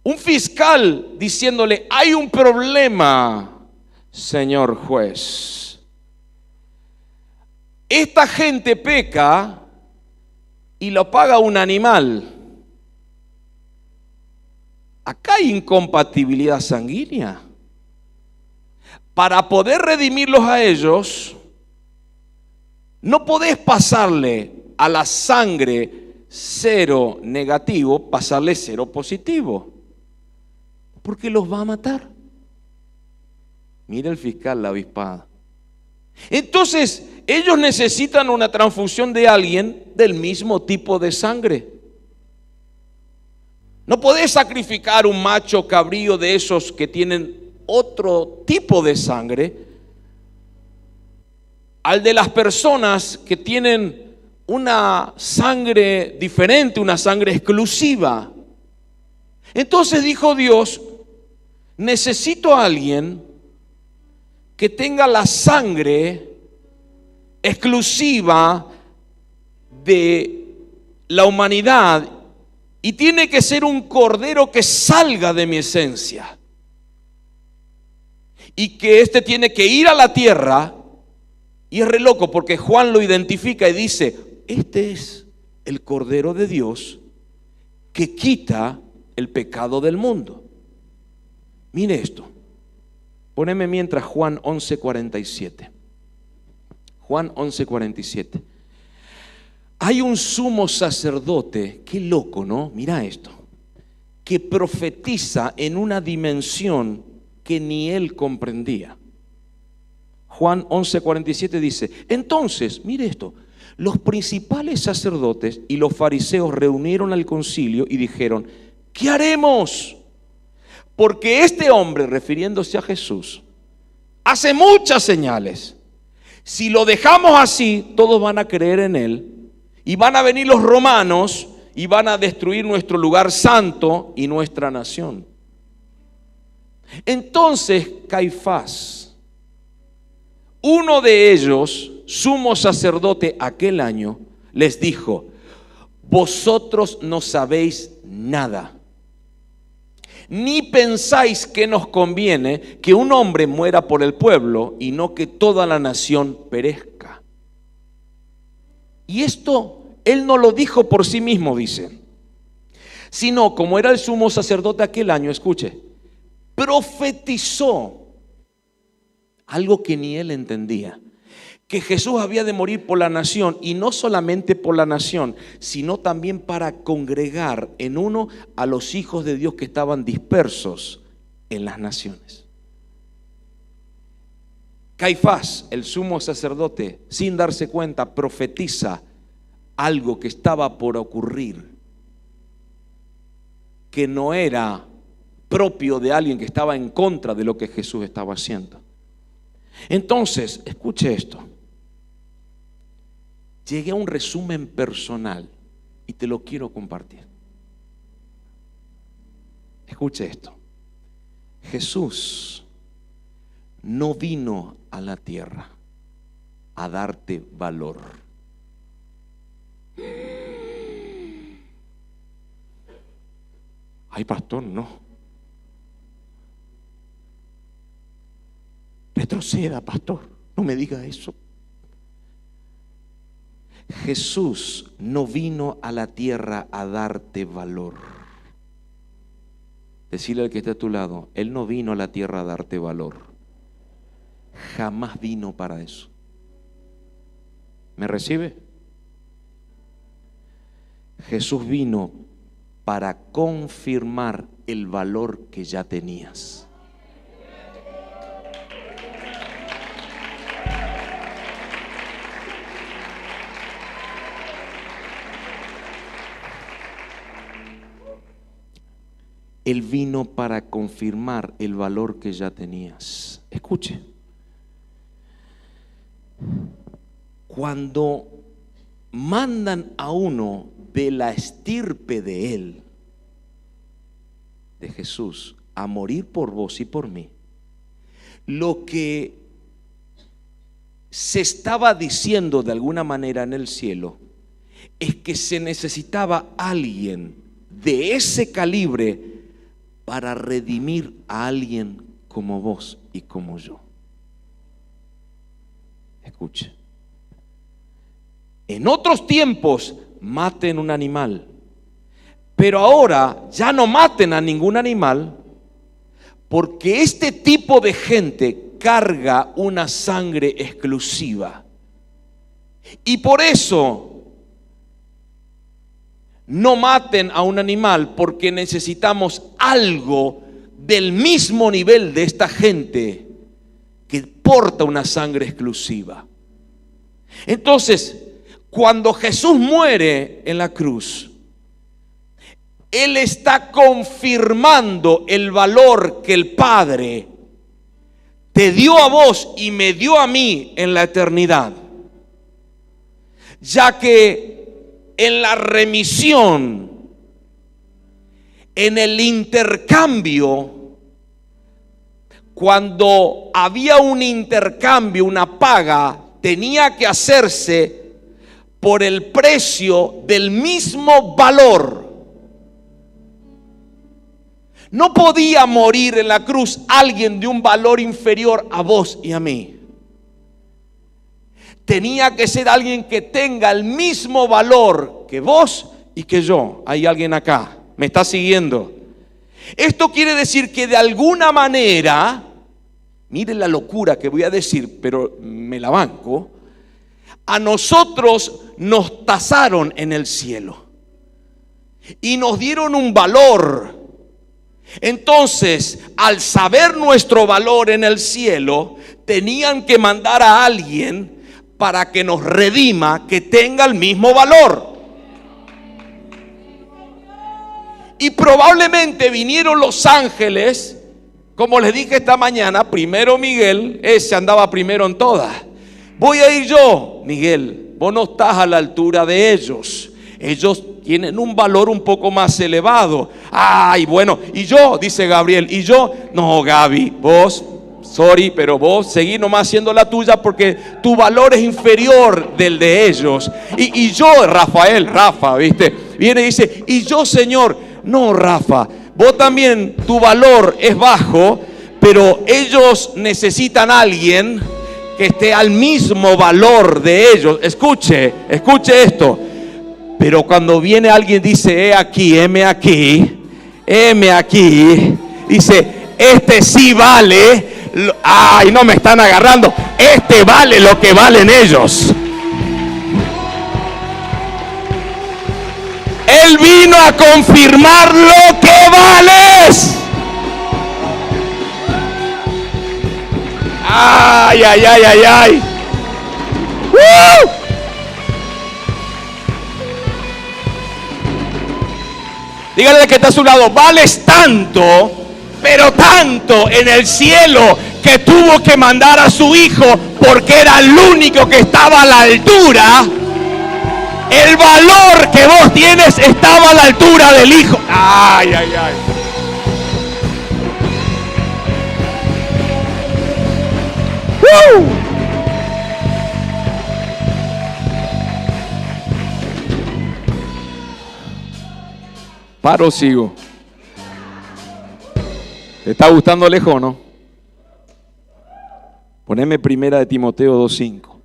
Un fiscal diciéndole: hay un problema, señor juez. Esta gente peca y lo paga un animal. Acá hay incompatibilidad sanguínea. Para poder redimirlos a ellos, no podés pasarle a la sangre cero negativo, pasarle cero positivo, porque los va a matar. Mira el fiscal la avispada. Entonces, ellos necesitan una transfusión de alguien del mismo tipo de sangre. No podés sacrificar un macho cabrío de esos que tienen otro tipo de sangre al de las personas que tienen una sangre diferente, una sangre exclusiva. Entonces dijo Dios: necesito a alguien que tenga la sangre exclusiva de la humanidad. Y tiene que ser un cordero que salga de mi esencia. Y que este tiene que ir a la tierra. Y es re loco porque Juan lo identifica y dice: este es el Cordero de Dios que quita el pecado del mundo. Mire esto. Poneme mientras Juan 11:47. Juan 11:47. Hay un sumo sacerdote, qué loco, ¿no? Mira esto, que profetiza en una dimensión que ni él comprendía. Juan 11:47 dice: entonces, mire esto, los principales sacerdotes y los fariseos reunieron al concilio y dijeron: ¿qué haremos? Porque este hombre, refiriéndose a Jesús, hace muchas señales. Si lo dejamos así, todos van a creer en él. Y van a venir los romanos y van a destruir nuestro lugar santo y nuestra nación. Entonces Caifás, uno de ellos, sumo sacerdote aquel año, les dijo: vosotros no sabéis nada, ni pensáis que nos conviene que un hombre muera por el pueblo y no que toda la nación perezca. Y esto él no lo dijo por sí mismo, dice, sino como era el sumo sacerdote aquel año, escuche, profetizó algo que ni él entendía, que Jesús había de morir por la nación, y no solamente por la nación, sino también para congregar en uno a los hijos de Dios que estaban dispersos en las naciones. Caifás, el sumo sacerdote, sin darse cuenta, profetiza algo que estaba por ocurrir, que no era propio de alguien que estaba en contra de lo que Jesús estaba haciendo. Entonces, escuche esto. Llegué a un resumen personal y te lo quiero compartir. Escuche esto. Jesús no vino a la tierra a darte valor. Ay, pastor, no. Retroceda, pastor, no me diga eso. Jesús no vino a la tierra a darte valor. Decirle al que está a tu lado, Él no vino a la tierra a darte valor. Jamás vino para eso. ¿Me recibe? Jesús vino para confirmar el valor que ya tenías. Él vino para confirmar el valor que ya tenías. Escuche. Cuando mandan a uno de la estirpe de Él, de Jesús, a morir por vos y por mí, lo que se estaba diciendo de alguna manera en el cielo es que se necesitaba alguien de ese calibre para redimir a alguien como vos y como yo. Escuche. En otros tiempos maten un animal, pero ahora ya no maten a ningún animal, porque este tipo de gente carga una sangre exclusiva. Y por eso no maten a un animal, porque necesitamos algo del mismo nivel de esta gente que porta una sangre exclusiva. Entonces, cuando Jesús muere en la cruz, Él está confirmando el valor que el Padre te dio a vos y me dio a mí en la eternidad, ya que en la remisión, en el intercambio, cuando había un intercambio, una paga, tenía que hacerse por el precio del mismo valor. No podía morir en la cruz alguien de un valor inferior a vos y a mí. Tenía que ser alguien que tenga el mismo valor que vos y que yo. Hay alguien acá, me está siguiendo. Esto quiere decir que de alguna manera, miren la locura que voy a decir, pero me la banco, a nosotros nos tasaron en el cielo y nos dieron un valor. Entonces, al saber nuestro valor en el cielo, tenían que mandar a alguien para que nos redima, que tenga el mismo valor. Y probablemente vinieron los ángeles, como les dije esta mañana, primero Miguel, ese andaba primero en todas. Voy a ir yo, Miguel, vos no estás a la altura de ellos. Ellos tienen un valor un poco más elevado. Ay, bueno, y yo, dice Gabriel, y yo, no, Gaby, vos, sorry, pero vos seguí nomás haciendo la tuya porque tu valor es inferior del de ellos. Y yo, Rafa, ¿viste? Viene y dice, y yo, Señor, no, Rafa, vos también, tu valor es bajo, pero ellos necesitan a alguien que esté al mismo valor de ellos. Escuche esto. Pero cuando viene alguien dice, heme aquí, dice, este sí vale. Ay, no me están agarrando. Este vale lo que valen ellos. Él vino a confirmar lo que vales. Ay. Dígale al que está a su lado, vales tanto, pero tanto en el cielo, que tuvo que mandar a su hijo porque era el único que estaba a la altura. El valor que vos tienes estaba a la altura del hijo. Ay. Paro, sigo. ¿Te está gustando lejos o no? Poneme 1 Timoteo 2:5.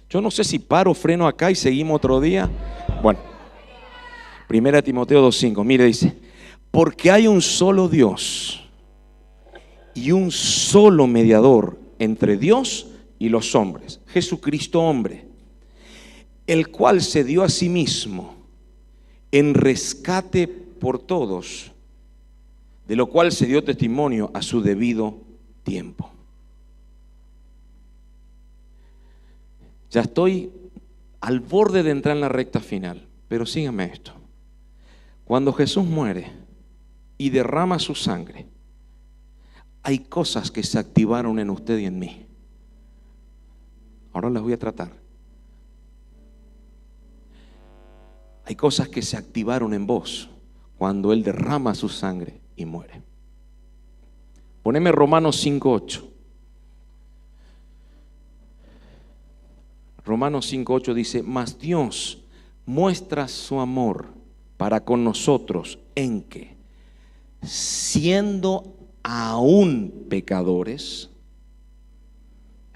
Yo no sé si paro, freno acá y seguimos otro día. Bueno, 1 Timoteo 2:5. Mire, dice: porque hay un solo Dios y un solo mediador entre Dios y los hombres, Jesucristo hombre, el cual se dio a sí mismo en rescate por todos, de lo cual se dio testimonio a su debido tiempo. Ya estoy al borde de entrar en la recta final, pero sígame esto. Cuando Jesús muere y derrama su sangre, hay cosas que se activaron en usted y en mí. Ahora las voy a tratar. Hay cosas que se activaron en vos cuando Él derrama su sangre y muere. Poneme Romanos 5:8. Romanos 5:8 dice: mas Dios muestra su amor para con nosotros en que, siendo aún pecadores,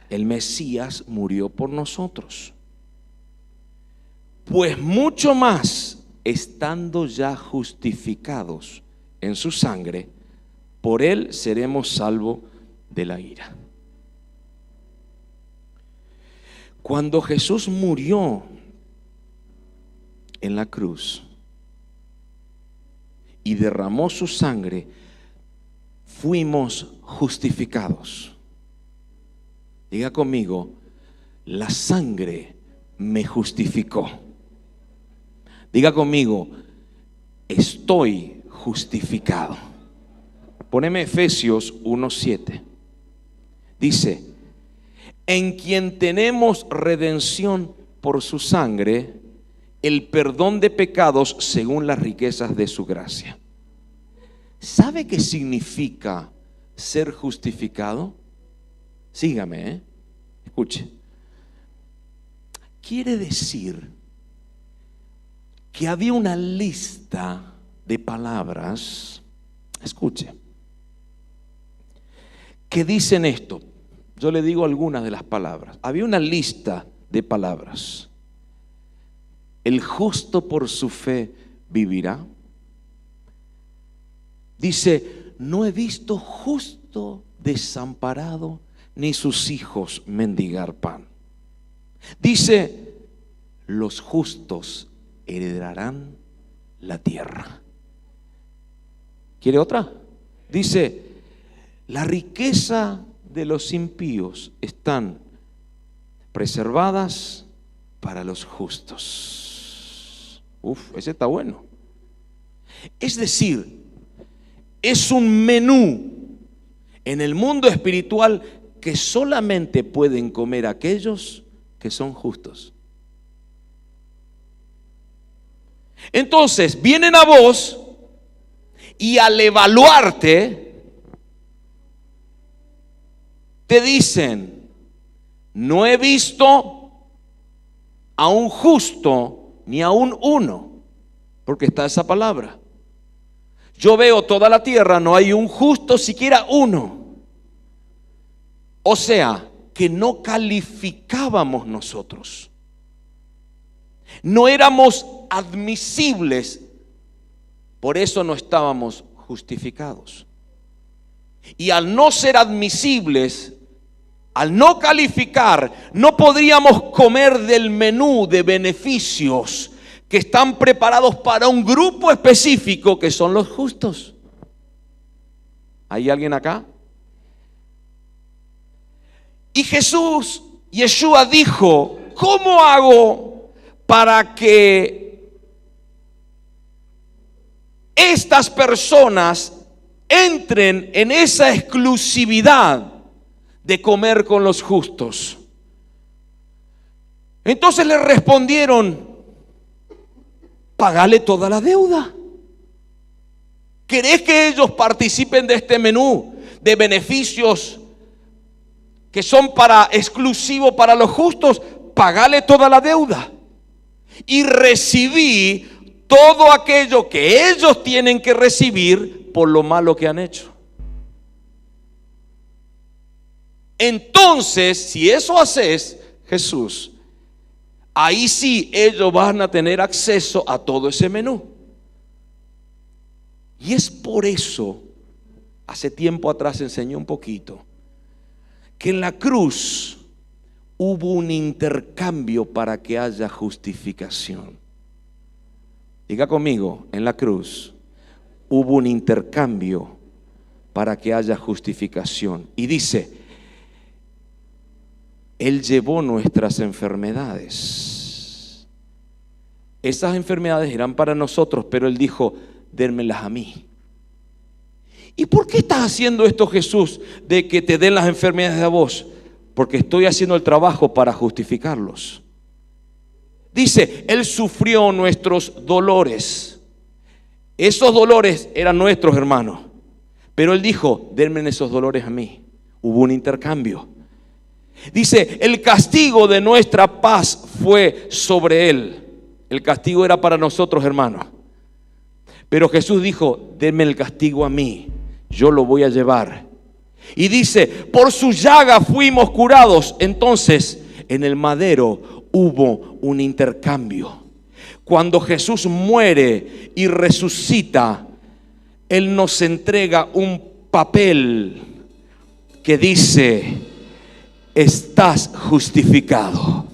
el Mesías murió por nosotros. Pues mucho más, estando ya justificados en su sangre, por él seremos salvos de la ira. Cuando Jesús murió en la cruz y derramó su sangre, fuimos justificados. Diga conmigo: la sangre me justificó. Diga conmigo: estoy justificado. Poneme Efesios 1:7. Dice: en quien tenemos redención por su sangre, el perdón de pecados según las riquezas de su gracia. ¿Sabe qué significa ser justificado? Sígame, escuche. Quiere decir que había una lista de palabras, escuche, que dicen esto. Yo le digo algunas de las palabras. Había una lista de palabras. El justo por su fe vivirá. Dice: no he visto justo desamparado, ni sus hijos mendigar pan. Dice: los justos heredarán la tierra. ¿Quiere otra? Dice: la riqueza de los impíos están preservadas para los justos. Ese está bueno. Es decir, es un menú en el mundo espiritual que solamente pueden comer aquellos que son justos. Entonces vienen a vos y al evaluarte te dicen: no he visto a un justo ni a un uno, porque está esa palabra. Yo veo toda la tierra, no hay un justo, siquiera uno. O sea, que no calificábamos nosotros. No éramos admisibles, por eso no estábamos justificados. Y al no ser admisibles, al no calificar, no podríamos comer del menú de beneficios que están preparados para un grupo específico, que son los justos. ¿Hay alguien acá? Y Jesús, Yeshua, dijo: ¿cómo hago para que estas personas entren en esa exclusividad de comer con los justos? Entonces le respondieron: pagale toda la deuda. ¿Querés que ellos participen de este menú de beneficios que son exclusivo para los justos? Pagale toda la deuda y recibí todo aquello que ellos tienen que recibir por lo malo que han hecho. Entonces, si eso haces, Jesús, ahí sí ellos van a tener acceso a todo ese menú. Y es por eso, hace tiempo atrás enseñé un poquito, que en la cruz hubo un intercambio para que haya justificación. Diga conmigo, en la cruz hubo un intercambio para que haya justificación. Y dice, Él llevó nuestras enfermedades. Esas enfermedades eran para nosotros, pero Él dijo, dénmelas a mí. ¿Y por qué estás haciendo esto, Jesús, de que te den las enfermedades a vos? Porque estoy haciendo el trabajo para justificarlos. Dice, Él sufrió nuestros dolores. Esos dolores eran nuestros, hermanos. Pero Él dijo, denme esos dolores a mí. Hubo un intercambio. Dice, el castigo de nuestra paz fue sobre Él. El castigo era para nosotros, hermanos. Pero Jesús dijo, denme el castigo a mí. Yo lo voy a llevar. Y dice, por su llaga fuimos curados. Entonces, en el madero hubo un intercambio. Cuando Jesús muere y resucita, Él nos entrega un papel que dice, estás justificado.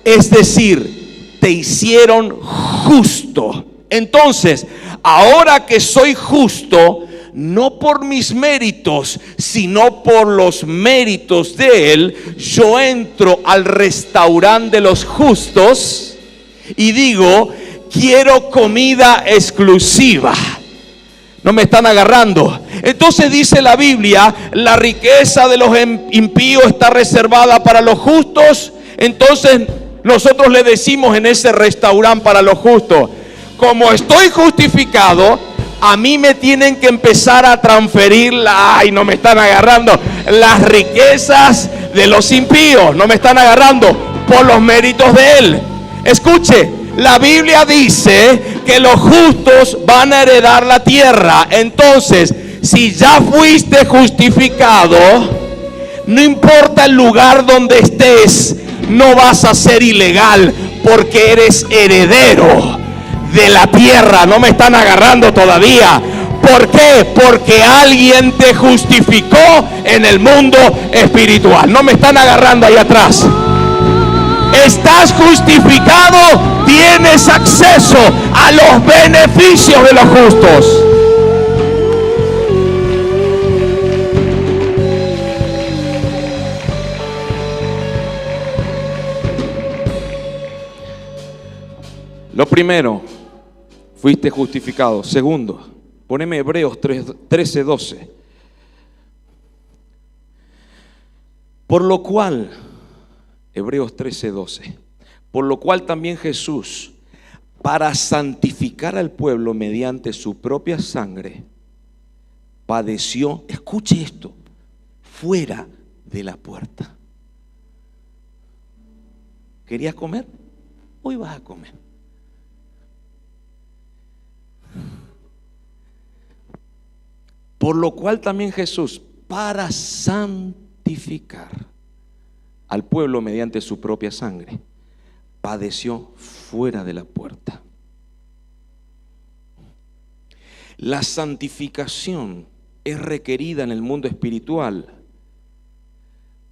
Es decir, te hicieron justo. Entonces, ahora que soy justo, no por mis méritos, sino por los méritos de Él, yo entro al restaurante de los justos y digo, quiero comida exclusiva. No me están agarrando. Entonces dice la Biblia, la riqueza de los impíos está reservada para los justos. Entonces nosotros le decimos en ese restaurante para los justos, como estoy justificado, a mí me tienen que empezar a transferir ay, no me están agarrando, las riquezas de los impíos. No me están agarrando por los méritos de Él. Escuche, la Biblia dice que los justos van a heredar la tierra. Entonces, si ya fuiste justificado, no importa el lugar donde estés, no vas a ser ilegal porque eres heredero de la tierra. No me están agarrando todavía. ¿Por qué? Porque alguien te justificó en el mundo espiritual. No me están agarrando ahí atrás. Estás justificado, tienes acceso a los beneficios de los justos. Lo primero, fuiste justificado. Segundo, poneme Hebreos 13:12. Por lo cual, Hebreos 13:12, por lo cual también Jesús, para santificar al pueblo mediante su propia sangre, padeció, escuche esto, fuera de la puerta. ¿Querías comer? Hoy vas a comer. Por lo cual también Jesús, para santificar al pueblo mediante su propia sangre, padeció fuera de la puerta. La santificación es requerida en el mundo espiritual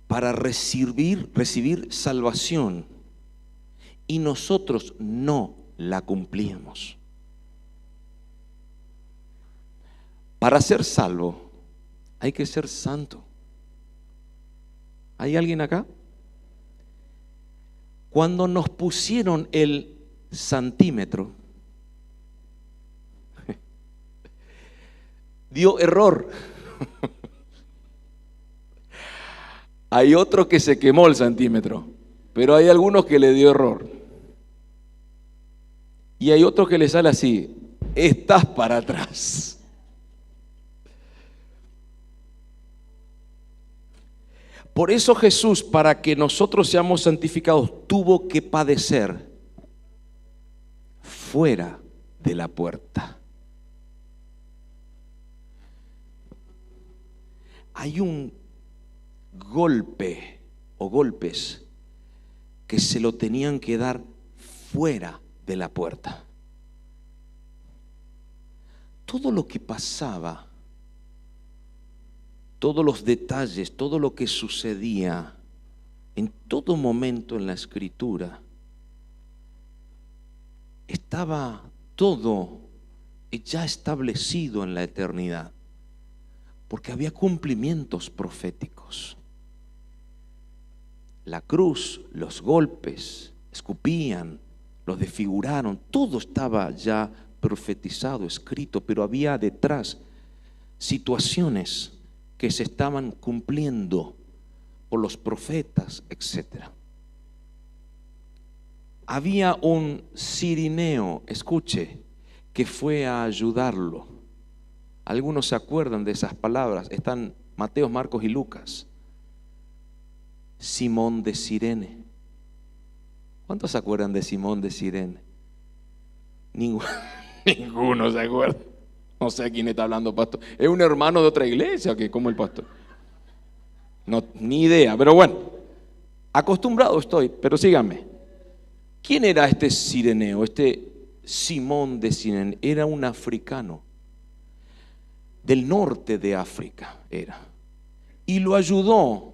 para recibir salvación, y nosotros no la cumplíamos. Para ser salvo hay que ser santo. ¿Hay alguien acá? Cuando nos pusieron el santímetro, dio error. Hay otro que se quemó el santímetro, pero hay algunos que le dio error. Y hay otro que le sale así, estás para atrás. Por eso Jesús, para que nosotros seamos santificados, tuvo que padecer fuera de la puerta. Hay un golpe o golpes que se lo tenían que dar fuera de la puerta. Todo lo que pasaba, todos los detalles, todo lo que sucedía en todo momento en la Escritura, estaba todo ya establecido en la eternidad, porque había cumplimientos proféticos. La cruz, los golpes, escupían, los desfiguraron, todo estaba ya profetizado, escrito, pero había detrás situaciones que se estaban cumpliendo por los profetas, etc. Había un cirineo, escuche, que fue a ayudarlo. Algunos se acuerdan de esas palabras, están Mateo, Marcos y Lucas. Simón de Cirene. ¿Cuántos se acuerdan de Simón de Cirene? Ninguno se acuerda. No sé a quién está hablando, pastor. ¿Es un hermano de otra iglesia o qué? ¿Cómo el pastor? No, ni idea, pero bueno, acostumbrado estoy, pero síganme. ¿Quién era este cireneo? Este Simón de Cirene era un africano del norte de África era, y lo ayudó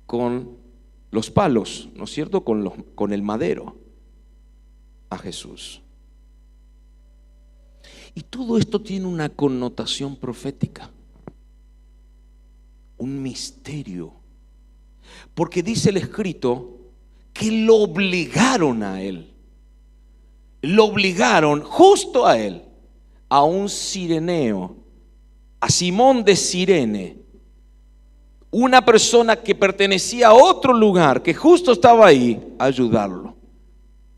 con los palos, ¿no es cierto? Con el madero a Jesús. Y todo esto tiene una connotación profética, un misterio, porque dice el escrito que lo obligaron a él, lo obligaron justo a él, a un cireneo, a Simón de Cirene, una persona que pertenecía a otro lugar, que justo estaba ahí, a ayudarlo.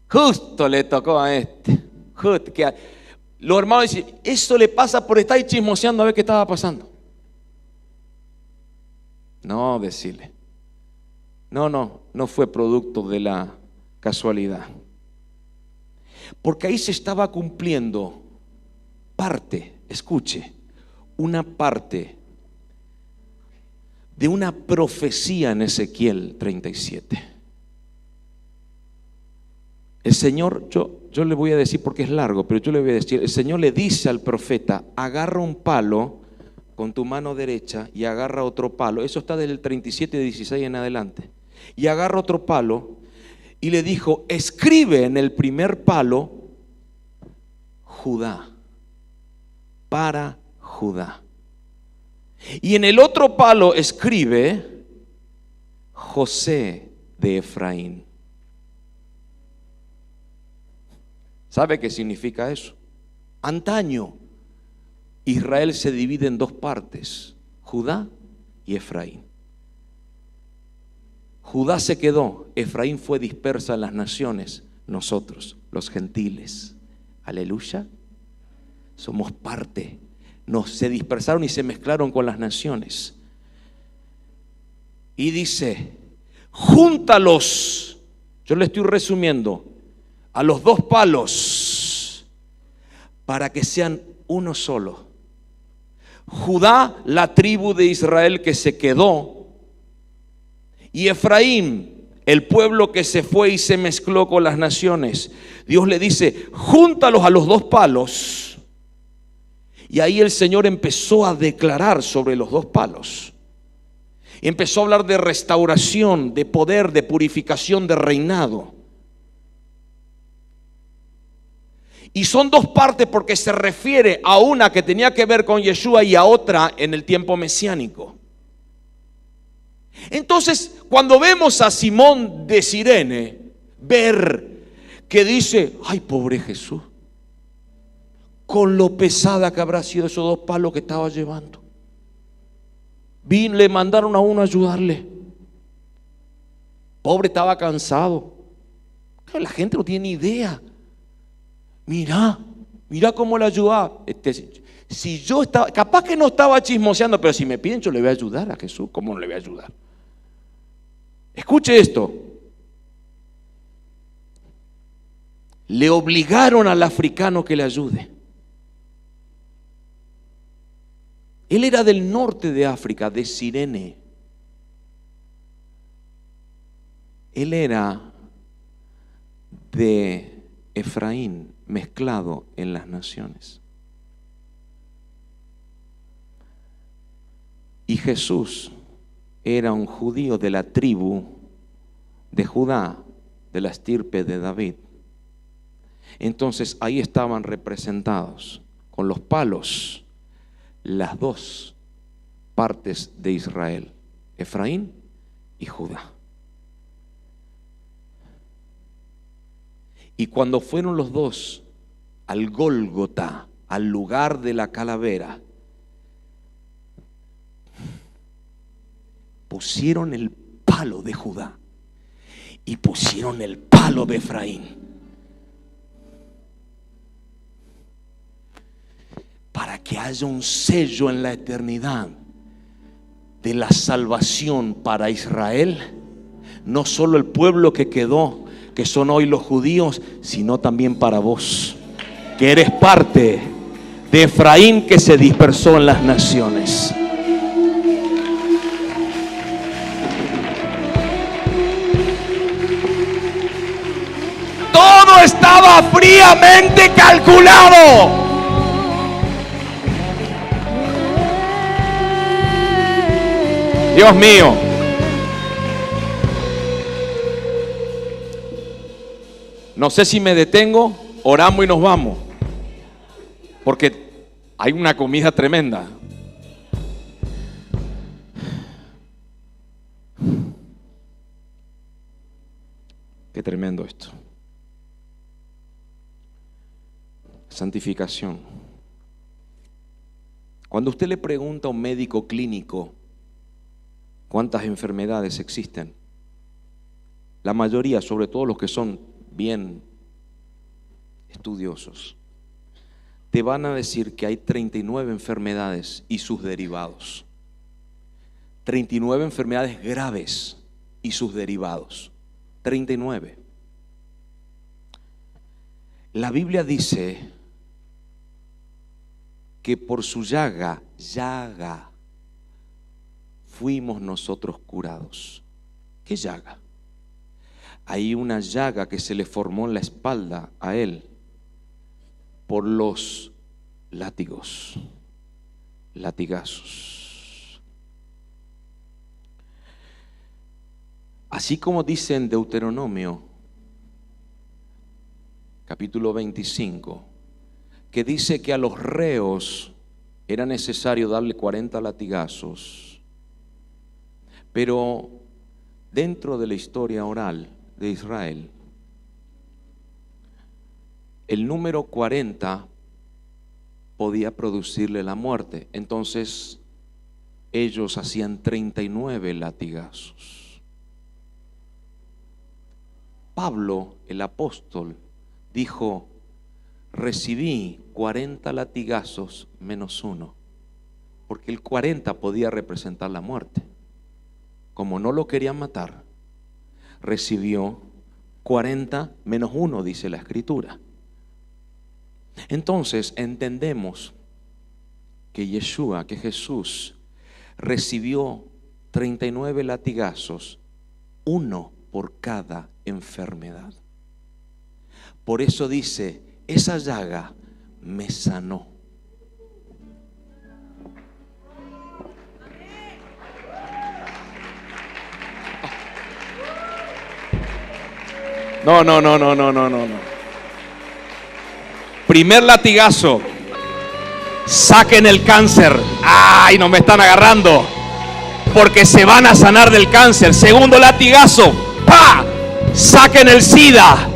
Justo le tocó a este. Los hermanos dicen, eso le pasa por estar ahí chismoseando a ver qué estaba pasando. No, decirle. No fue producto de la casualidad. Porque ahí se estaba cumpliendo parte, escuche, una parte de una profecía en Ezequiel 37. El Señor, yo le voy a decir porque es largo, pero yo le voy a decir, el Señor le dice al profeta, agarra un palo con tu mano derecha y agarra otro palo. Eso está del 37:16 en adelante. Y agarra otro palo y le dijo, escribe en el primer palo Judá, para Judá. Y en el otro palo escribe José de Efraín. ¿Sabe qué significa eso? Antaño Israel se divide en dos partes, Judá y Efraín. Judá se quedó, Efraín fue dispersa en las naciones, nosotros, los gentiles. Aleluya. Somos parte. Se dispersaron y se mezclaron con las naciones. Y dice, júntalos, yo le estoy resumiendo, a los dos palos, para que sean uno solo. Judá, la tribu de Israel que se quedó, y Efraín, el pueblo que se fue y se mezcló con las naciones. Dios le dice, júntalos a los dos palos. Y ahí el Señor empezó a declarar sobre los dos palos. Y empezó a hablar de restauración, de poder, de purificación, de reinado. Y son dos partes porque se refiere a una que tenía que ver con Yeshua y a otra en el tiempo mesiánico. Entonces, cuando vemos a Simón de Cirene, ver que dice, ay, pobre Jesús, con lo pesada que habrá sido esos dos palos que estaba llevando. Le mandaron a uno a ayudarle. Pobre, estaba cansado. La gente no tiene ni idea. Mira cómo le ayudaba. Si yo estaba, capaz que no estaba chismoseando, pero si me piden, yo le voy a ayudar a Jesús. ¿Cómo no le voy a ayudar? Escuche esto. Le obligaron al africano que le ayude. Él era del norte de África, de Cirene, Él era de Efraín, mezclado en las naciones. Y Jesús era un judío de la tribu de Judá, de la estirpe de David. Entonces ahí estaban representados con los palos las dos partes de Israel, Efraín y Judá. Y cuando fueron los dos al Gólgota, al lugar de la calavera, pusieron el palo de Judá y pusieron el palo de Efraín, para que haya un sello en la eternidad de la salvación para Israel, no solo el pueblo que quedó, que son hoy los judíos, sino también para vos, que eres parte de Efraín que se dispersó en las naciones. Todo estaba fríamente calculado. Dios mío. No sé si me detengo, oramos y nos vamos, porque hay una comida tremenda. Qué tremendo esto. Santificación. Cuando usted le pregunta a un médico clínico cuántas enfermedades existen, la mayoría, sobre todo los que son bien estudiosos, te van a decir que hay 39 enfermedades y sus derivados. 39 enfermedades graves y sus derivados. 39. La Biblia dice que por su llaga fuimos nosotros curados. ¿Qué llaga? Hay una llaga que se le formó en la espalda a él por los latigazos. Así como dice en Deuteronomio capítulo 25, que dice que a los reos era necesario darle 40 latigazos, pero dentro de la historia oral de Israel, el número 40 podía producirle la muerte. Entonces ellos hacían 39 latigazos. Pablo, el apóstol, dijo: recibí 40 latigazos menos uno, porque el 40 podía representar la muerte. Como no lo querían matar, recibió 40 menos 1, dice la Escritura. Entonces entendemos que Yeshua, que Jesús, recibió 39 latigazos, uno por cada enfermedad. Por eso dice: esa llaga me sanó. No. Primer latigazo, saquen el cáncer. Ay, no me están agarrando, porque se van a sanar del cáncer. Segundo latigazo, ¡pa!, saquen el SIDA.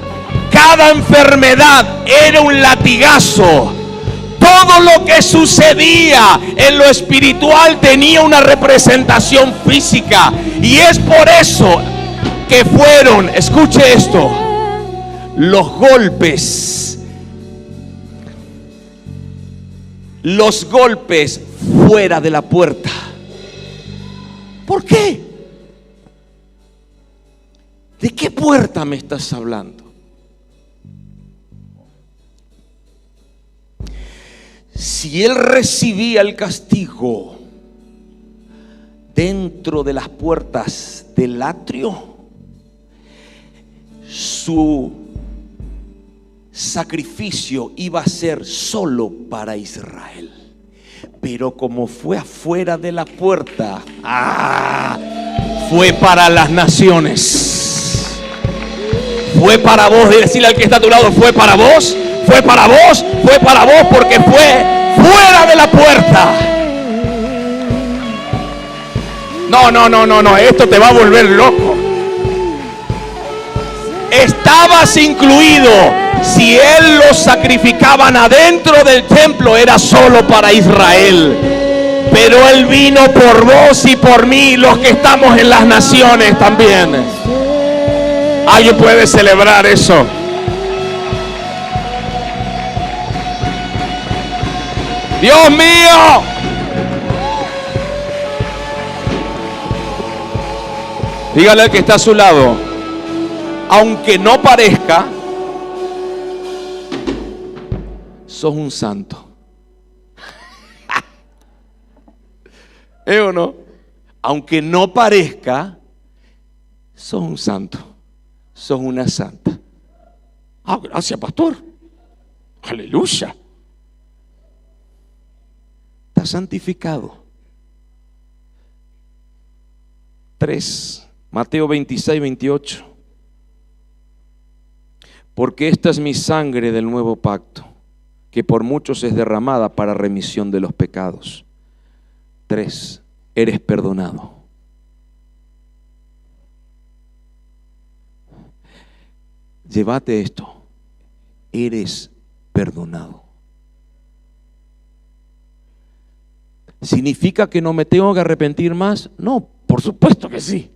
Cada enfermedad era un latigazo. Todo lo que sucedía en lo espiritual tenía una representación física. Y es por eso que fueron, escuche esto, los golpes fuera de la puerta. ¿Por qué? ¿De qué puerta me estás hablando? Si él recibía el castigo dentro de las puertas del atrio, su sacrificio iba a ser solo para Israel. Pero como fue afuera de la puerta, fue para las naciones. Fue para vos. Decirle al que está a tu lado: fue para vos, fue para vos, fue para vos, porque fue fuera de la puerta. No, esto te va a volver loco. Estabas incluido. Si él los sacrificaban adentro del templo, era solo para Israel. Pero él vino por vos y por mí, los que estamos en las naciones también. ¿Alguien puede celebrar eso? Dios mío. Dígale al que está a su lado: aunque no parezca, sos un santo. ¿Eh o no? Aunque no parezca, sos un santo. Sos una santa. Gracias, pastor. Aleluya. Estás santificado. 3, Mateo 26, 28. Porque esta es mi sangre del nuevo pacto, que por muchos es derramada para remisión de los pecados. 3, eres perdonado. Llévate esto: eres perdonado. ¿Significa que no me tengo que arrepentir más? No, por supuesto que sí.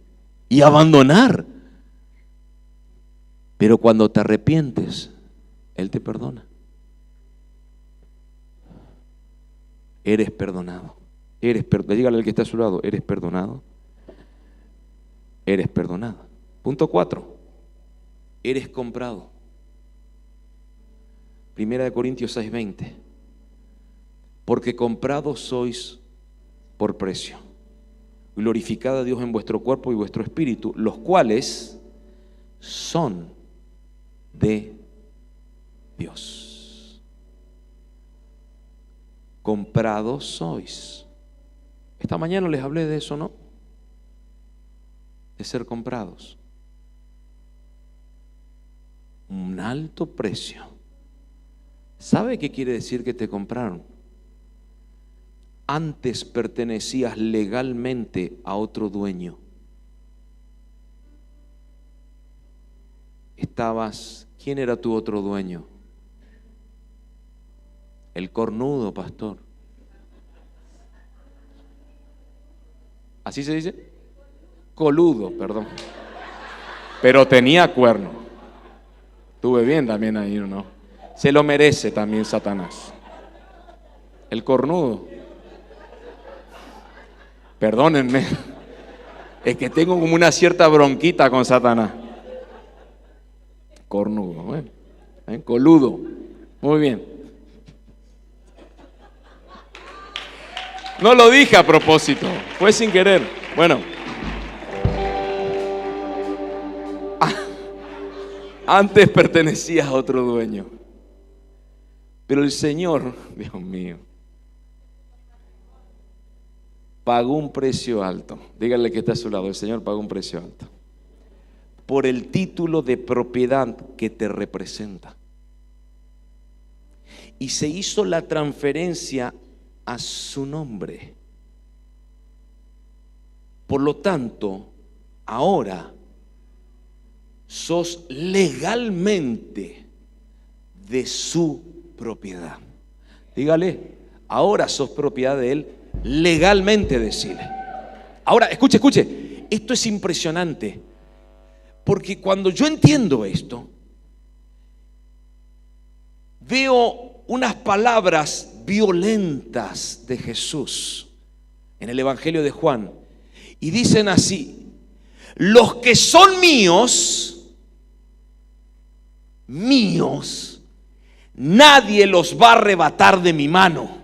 Y abandonar. Pero cuando te arrepientes, Él te perdona. Eres perdonado. Dígale al que está a su lado: eres perdonado. Eres perdonado. Punto 4. Eres comprado. 1 Corintios 6:20. Porque comprados sois por precio. Glorificad a Dios en vuestro cuerpo y vuestro espíritu, los cuales son de Dios. Comprados sois. Esta mañana les hablé de eso, ¿no? De ser comprados. Un alto precio. ¿Sabe qué quiere decir que te compraron? Antes pertenecías legalmente a otro dueño. ¿Quién era tu otro dueño? El cornudo, pastor. ¿Así se dice? Coludo, perdón. Pero tenía cuerno. Estuve bien también ahí, ¿no? Se lo merece también Satanás. El cornudo. Perdónenme. Es que tengo como una cierta bronquita con Satanás. Cornudo, bueno. Coludo. Muy bien. No lo dije a propósito, fue sin querer. Bueno. Antes pertenecías a otro dueño. Pero el Señor, Dios mío, pagó un precio alto. Dígale que está a su lado: el Señor pagó un precio alto por el título de propiedad que te representa. Y se hizo la transferencia a su nombre. Por lo tanto, ahora sos legalmente de su propiedad. Dígale: ahora sos propiedad de Él legalmente, decile. Ahora, escuche, esto es impresionante, porque cuando yo entiendo esto, veo unas palabras violentas de Jesús en el Evangelio de Juan, y dicen así: los que son míos, nadie los va a arrebatar de mi mano.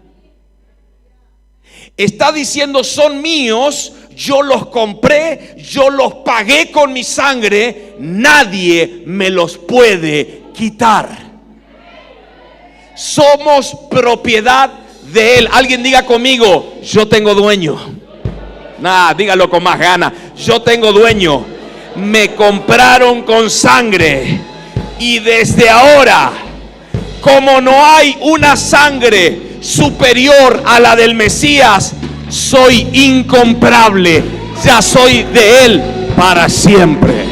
Está diciendo: son míos yo los compré, yo los pagué con mi sangre, nadie me los puede quitar. Somos propiedad de Él. Alguien diga conmigo: yo tengo dueño. Dígalo con más ganas: yo tengo dueño. Me compraron con sangre, y desde ahora, como no hay una sangre superior a la del Mesías, soy incomparable. Ya soy de Él para siempre.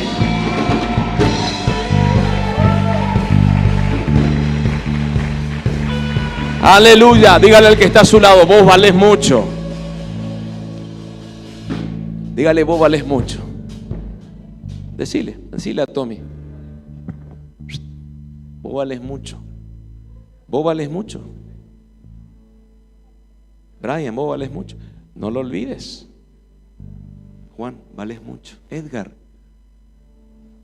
Aleluya. Dígale al que está a su lado: vos valés mucho. Dígale: vos valés mucho. Decile a Tommy: vos valés mucho. Vos valés mucho. Brian, vos valés mucho. No lo olvides. Juan, valés mucho. Edgar,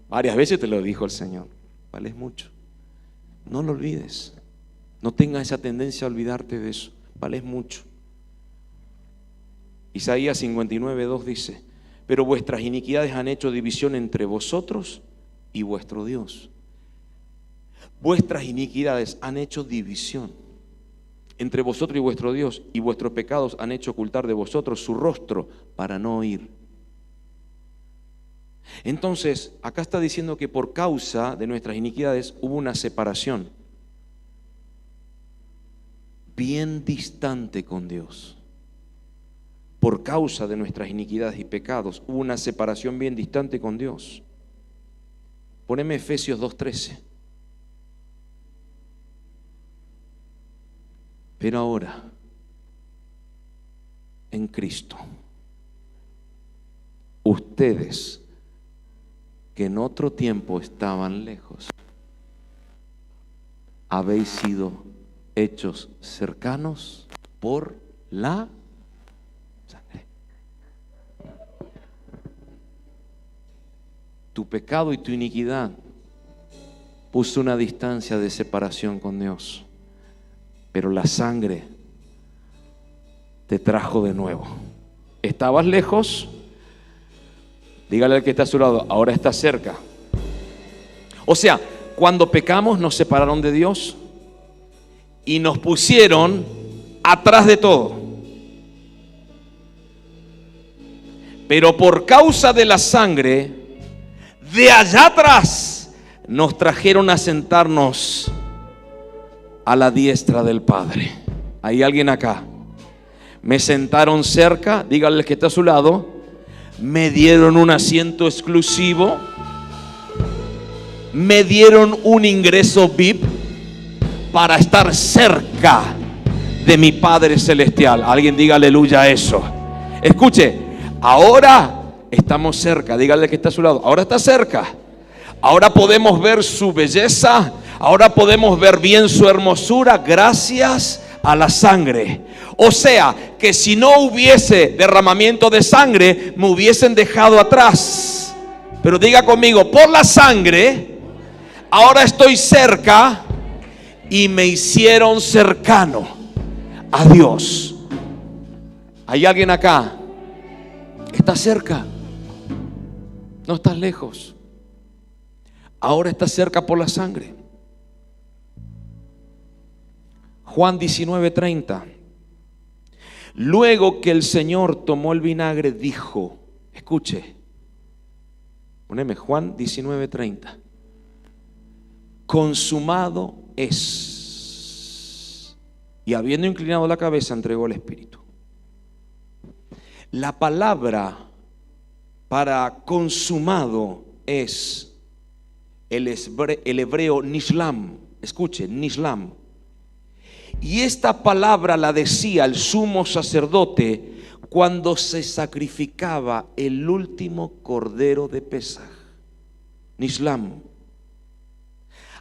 varias veces te lo dijo el Señor: valés mucho. No lo olvides. No tengas esa tendencia a olvidarte de eso. Valés mucho. Isaías 59:2 dice: pero vuestras iniquidades han hecho división entre vosotros y vuestro Dios. Vuestras iniquidades han hecho división entre vosotros y vuestro Dios, y vuestros pecados han hecho ocultar de vosotros su rostro para no oír. Entonces, acá está diciendo que por causa de nuestras iniquidades hubo una separación bien distante con Dios. Por causa de nuestras iniquidades y pecados hubo una separación bien distante con Dios. Poneme Efesios 2:13. Pero ahora, en Cristo, ustedes que en otro tiempo estaban lejos, habéis sido hechos cercanos por la sangre. Tu pecado y tu iniquidad puso una distancia de separación con Dios, pero la sangre te trajo de nuevo. Estabas lejos, dígale al que está a su lado: ahora estás cerca. O sea, cuando pecamos nos separaron de Dios y nos pusieron atrás de todo. Pero por causa de la sangre, de allá atrás nos trajeron a sentarnos a la diestra del Padre. ¿Hay alguien acá? Me sentaron cerca, dígale al que está a su lado: me dieron un asiento exclusivo, me dieron un ingreso VIP para estar cerca de mi Padre Celestial. Alguien diga aleluya a eso. Escuche, ahora estamos cerca. Dígale al que está a su lado: ahora está cerca. Ahora podemos ver su belleza. Ahora podemos ver bien su hermosura gracias a la sangre. O sea, que si no hubiese derramamiento de sangre, me hubiesen dejado atrás. Pero diga conmigo: por la sangre, ahora estoy cerca y me hicieron cercano a Dios. ¿Hay alguien acá? ¿Estás cerca? No estás lejos. Ahora estás cerca por la sangre. Juan 19:30. Luego que el Señor tomó el vinagre, dijo, escuche, poneme Juan 19:30. Consumado es. Y habiendo inclinado la cabeza, entregó el Espíritu. La palabra para consumado es el hebreo nishlam. Escuche, nishlam. Y esta palabra la decía el sumo sacerdote cuando se sacrificaba el último cordero de Pesaj. Nishlam.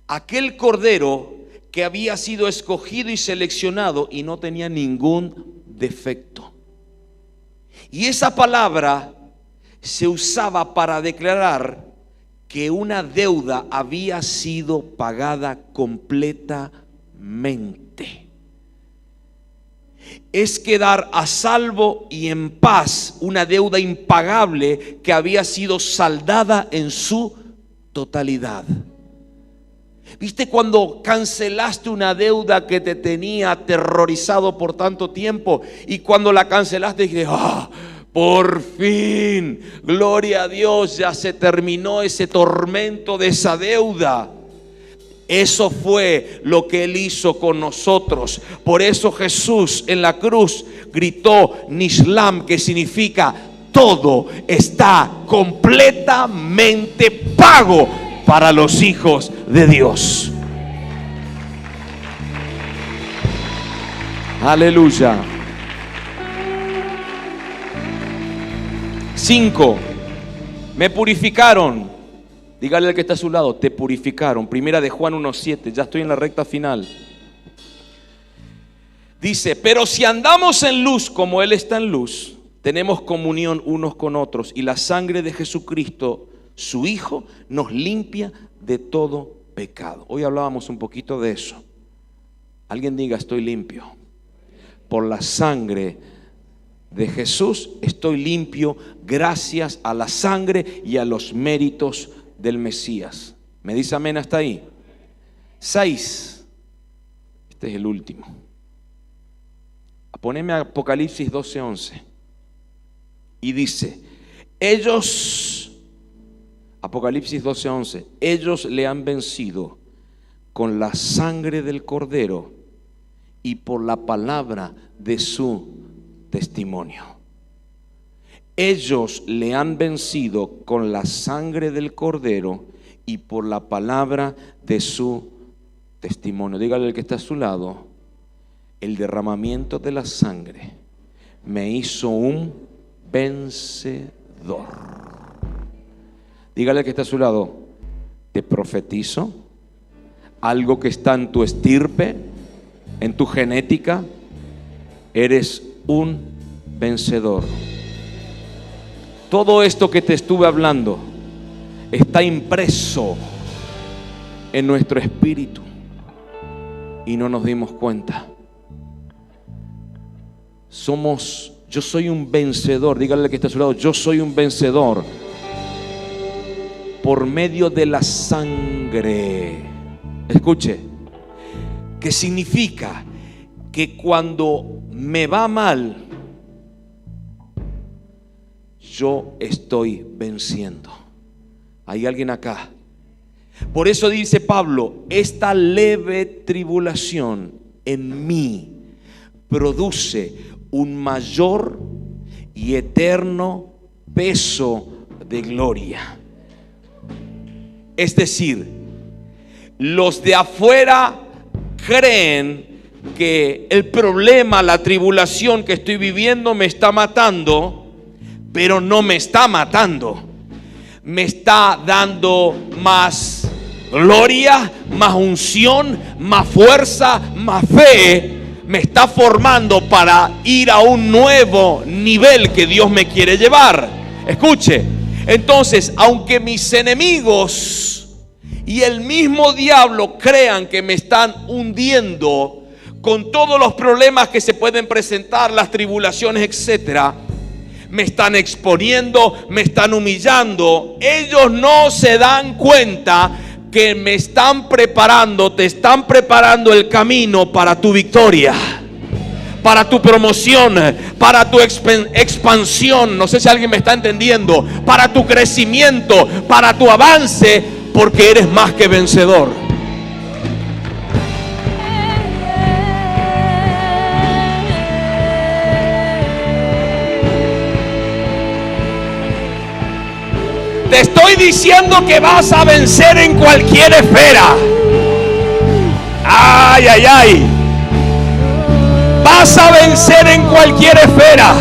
Aquel cordero que había sido escogido y seleccionado y no tenía ningún defecto. Y esa palabra se usaba para declarar que una deuda había sido pagada completamente. es quedar a salvo y en paz una deuda impagable que había sido saldada en su totalidad. ¿Viste cuando cancelaste una deuda que te tenía aterrorizado por tanto tiempo? Y cuando la cancelaste dijiste, por fin, gloria a Dios, ya se terminó ese tormento de esa deuda. Eso fue lo que Él hizo con nosotros. Por eso Jesús en la cruz gritó Nishlam, que significa todo está completamente pago para los hijos de Dios. Aleluya. 5. Me purificaron. Dígale al que está a su lado, te purificaron. Primera de Juan 1:7, ya estoy en la recta final. Dice, pero si andamos en luz como Él está en luz, tenemos comunión unos con otros, y la sangre de Jesucristo, su Hijo, nos limpia de todo pecado. Hoy hablábamos un poquito de eso. Alguien diga, estoy limpio. Por la sangre de Jesús estoy limpio, gracias a la sangre y a los méritos del Mesías. ¿Me dice amén hasta ahí? 6. Este es el último. Poneme Apocalipsis 12:11. Y dice, Apocalipsis 12:11, ellos le han vencido con la sangre del Cordero y por la palabra de su testimonio. Ellos le han vencido con la sangre del Cordero y por la palabra de su testimonio. Dígale al que está a su lado, el derramamiento de la sangre me hizo un vencedor. Dígale al que está a su lado, te profetizo algo que está en tu estirpe, en tu genética, eres un vencedor. Todo esto que te estuve hablando está impreso en nuestro espíritu y no nos dimos cuenta. Yo soy un vencedor. Dígale al que está a su lado, yo soy un vencedor por medio de la sangre. Escuche, que significa que cuando me va mal, yo estoy venciendo. ¿Hay alguien acá? Por eso dice Pablo, esta leve tribulación en mí produce un mayor y eterno peso de gloria. Es decir, los de afuera creen que el problema, la tribulación que estoy viviendo me está matando, pero no me está matando. Me está dando más gloria, más unción, más fuerza, más fe. Me está formando para ir a un nuevo nivel que Dios me quiere llevar. Escuche, entonces, aunque mis enemigos y el mismo diablo crean que me están hundiendo con todos los problemas que se pueden presentar, las tribulaciones, etcétera, me están exponiendo, me están humillando, ellos no se dan cuenta que me están preparando, te están preparando el camino para tu victoria, para tu promoción, para tu expansión. No sé si alguien me está entendiendo. Para tu crecimiento, para tu avance, porque eres más que vencedor. Te estoy diciendo que vas a vencer en cualquier esfera. Ay, ay, ay. Vas a vencer en cualquier esfera.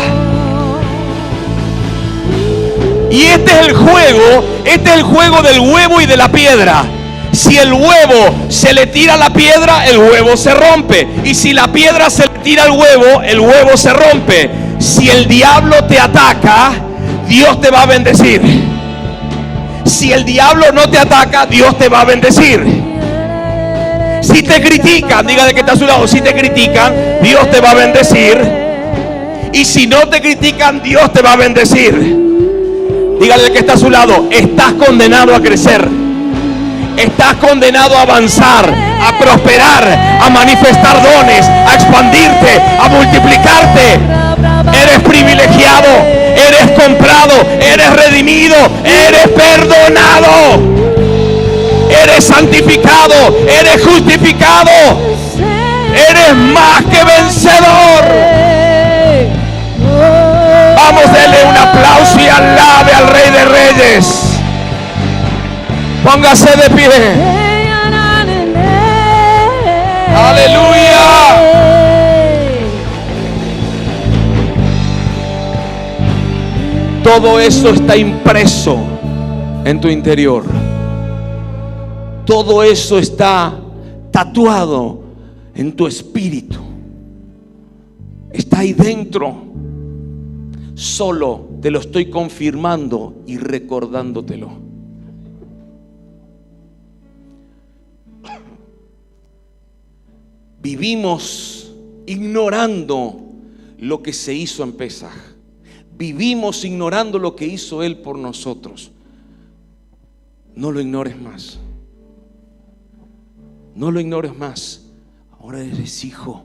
Y este es el juego del huevo y de la piedra. Si el huevo se le tira a la piedra, el huevo se rompe. Y si la piedra se le tira al huevo, el huevo se rompe. Si el diablo te ataca, Dios te va a bendecir. Si el diablo no te ataca, Dios te va a bendecir. Si te critican, dígale que está a su lado, si te critican, Dios te va a bendecir. Y si no te critican, Dios te va a bendecir. Dígale que está a su lado, estás condenado a crecer. Estás condenado a avanzar, a prosperar, a manifestar dones, a expandirte, a multiplicarte. Eres privilegiado, eres comprado, eres redimido, eres perdonado, eres santificado, eres justificado, eres más que vencedor. Vamos, denle un aplauso y alabe al Rey de Reyes. Póngase de pie. Aleluya. Todo eso está impreso en tu interior. Todo eso está tatuado en tu espíritu. Está ahí dentro. Solo te lo estoy confirmando y recordándotelo. Vivimos ignorando lo que se hizo en Pesaj. Vivimos ignorando lo que hizo Él por nosotros. No lo ignores más. No lo ignores más. Ahora eres hijo,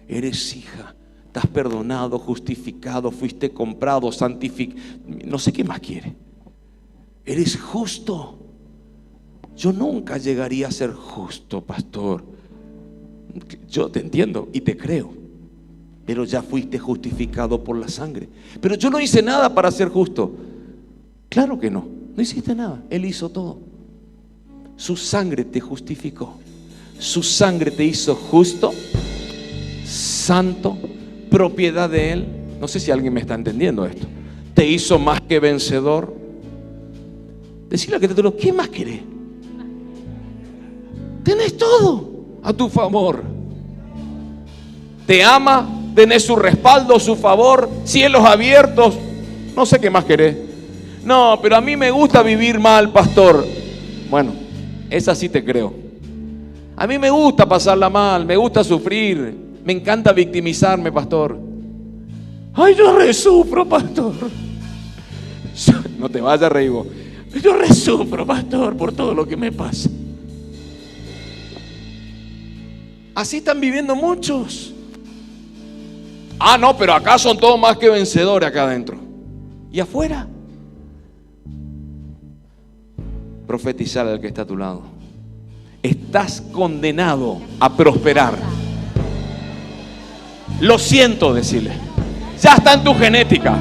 eres hija. Estás perdonado, justificado, fuiste comprado, santificado. No sé qué más quiere. Eres justo. Yo nunca llegaría a ser justo, pastor. Yo te entiendo y te creo, pero ya fuiste justificado por la sangre. Pero yo no hice nada para ser justo. Claro que no, no hiciste nada. Él hizo todo. Su sangre te justificó. Su sangre te hizo justo, santo, propiedad de Él. No sé si alguien me está entendiendo esto. Te hizo más que vencedor. Decirle que te lo, ¿qué más querés? Tenés todo a tu favor. Te ama, tenés su respaldo, su favor, cielos abiertos. No sé qué más querés. No, pero a mí me gusta vivir mal, pastor. Bueno, esa sí te creo. A mí me gusta pasarla mal, me gusta sufrir, me encanta victimizarme, pastor. Ay, yo resufro, pastor. No te vayas a reír vos. Yo resufro, pastor, por todo lo que me pasa. Así están viviendo muchos. Ah, no, pero acá son todos más que vencedores acá adentro. ¿Y afuera? Profetizar al que está a tu lado. Estás condenado a prosperar. Lo siento, decirle. Ya está en tu genética.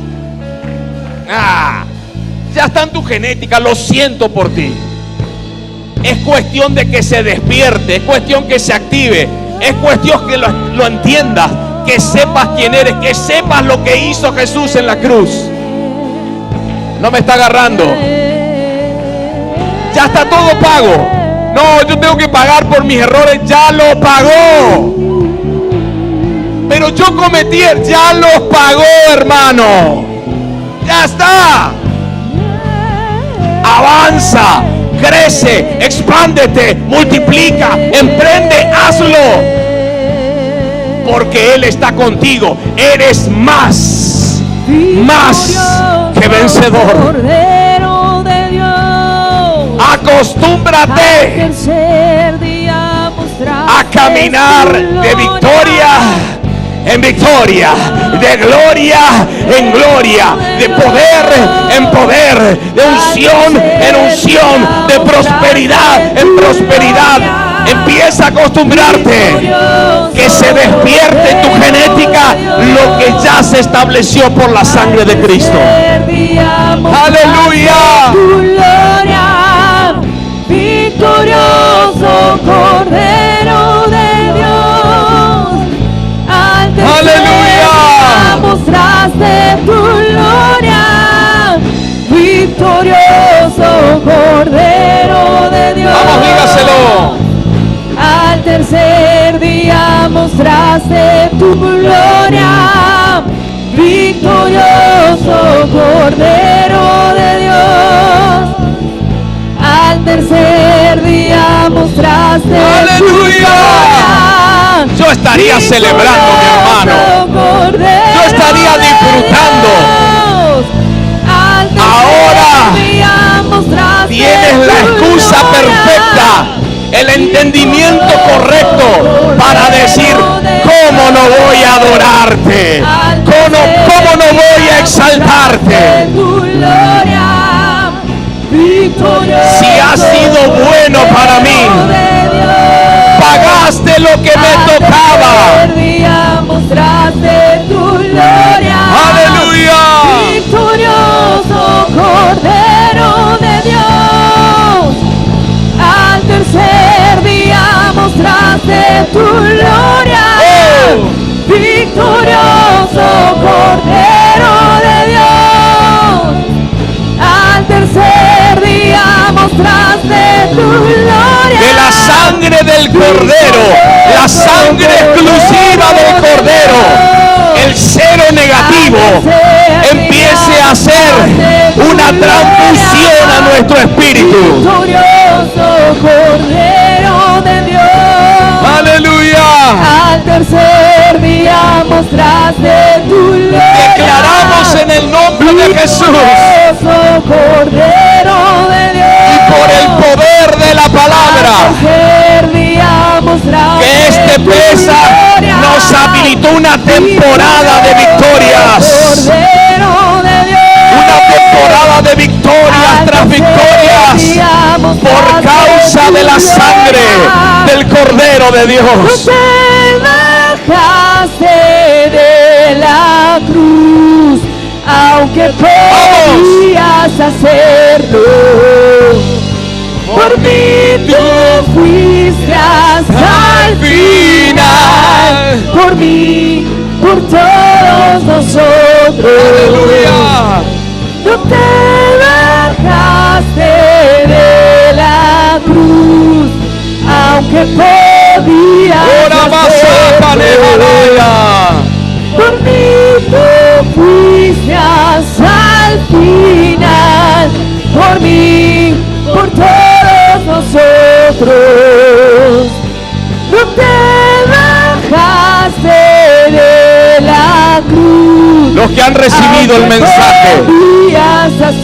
Ya está en tu genética. Lo siento por ti. Es cuestión de que se despierte. Es cuestión que se active. Es cuestión que lo entiendas, que sepas quién eres, que sepas lo que hizo Jesús en la cruz. No me está agarrando. Ya está todo pago. No, yo tengo que pagar por mis errores. Ya lo pagó. Pero yo cometí, ya los pagó, hermano. Ya está. Avanza. Crece, expándete, multiplica, emprende, hazlo. Porque Él está contigo. Eres más que vencedor. Acostúmbrate a caminar de victoria en victoria, de gloria en gloria, de poder en poder, de unción en unción, de prosperidad en prosperidad. Empieza a acostumbrarte, que se despierte en tu genética lo que ya se estableció por la sangre de Cristo. Aleluya. Victorioso Cordero de Dios. Aleluya. Mostraste tu gloria. Victorioso Cordero de Dios. Vamos, dígaselo. Al tercer día mostraste tu gloria. Victorioso Cordero de Dios. Al tercer día mostraste ¡aleluya! estaría celebrando, mi hermano. Yo estaría disfrutando. Ahora tienes la excusa perfecta, el entendimiento correcto para decir: ¿cómo no voy a adorarte? ¿Cómo no voy a exaltarte? Si has sido bueno para mí, pagaste lo que me tocaba. Aleluya. Victorioso Cordero de Dios, al tercer día mostraste tu gloria. Victorioso Cordero de Dios, al tercer día mostraste tu gloria. Que la sangre del Cordero, la sangre exclusiva del Cordero, el cero negativo, empiece a hacer una transfusión a nuestro espíritu. Victorioso Cordero de Dios, Aleluya. al tercer día mostraste tu gloria. Declaramos en el nombre de Jesús Victorioso Cordero de Dios, y por el poder de la palabra, que este pesa nos habilitó una temporada de victorias. Una temporada de victorias tras victorias por causa de la sangre del Cordero de Dios. Te bajaste de la cruz, aunque podías hacerlo. Por mí tú fuiste hasta el final, por mí, por todos nosotros. Aleluya. Tú te bajaste de la cruz, aunque podías hacerlo. Por mí tú fuiste hasta el final, por mí, por todos nosotros. Tú te bajaste de la cruz. Los que han recibido el mensaje,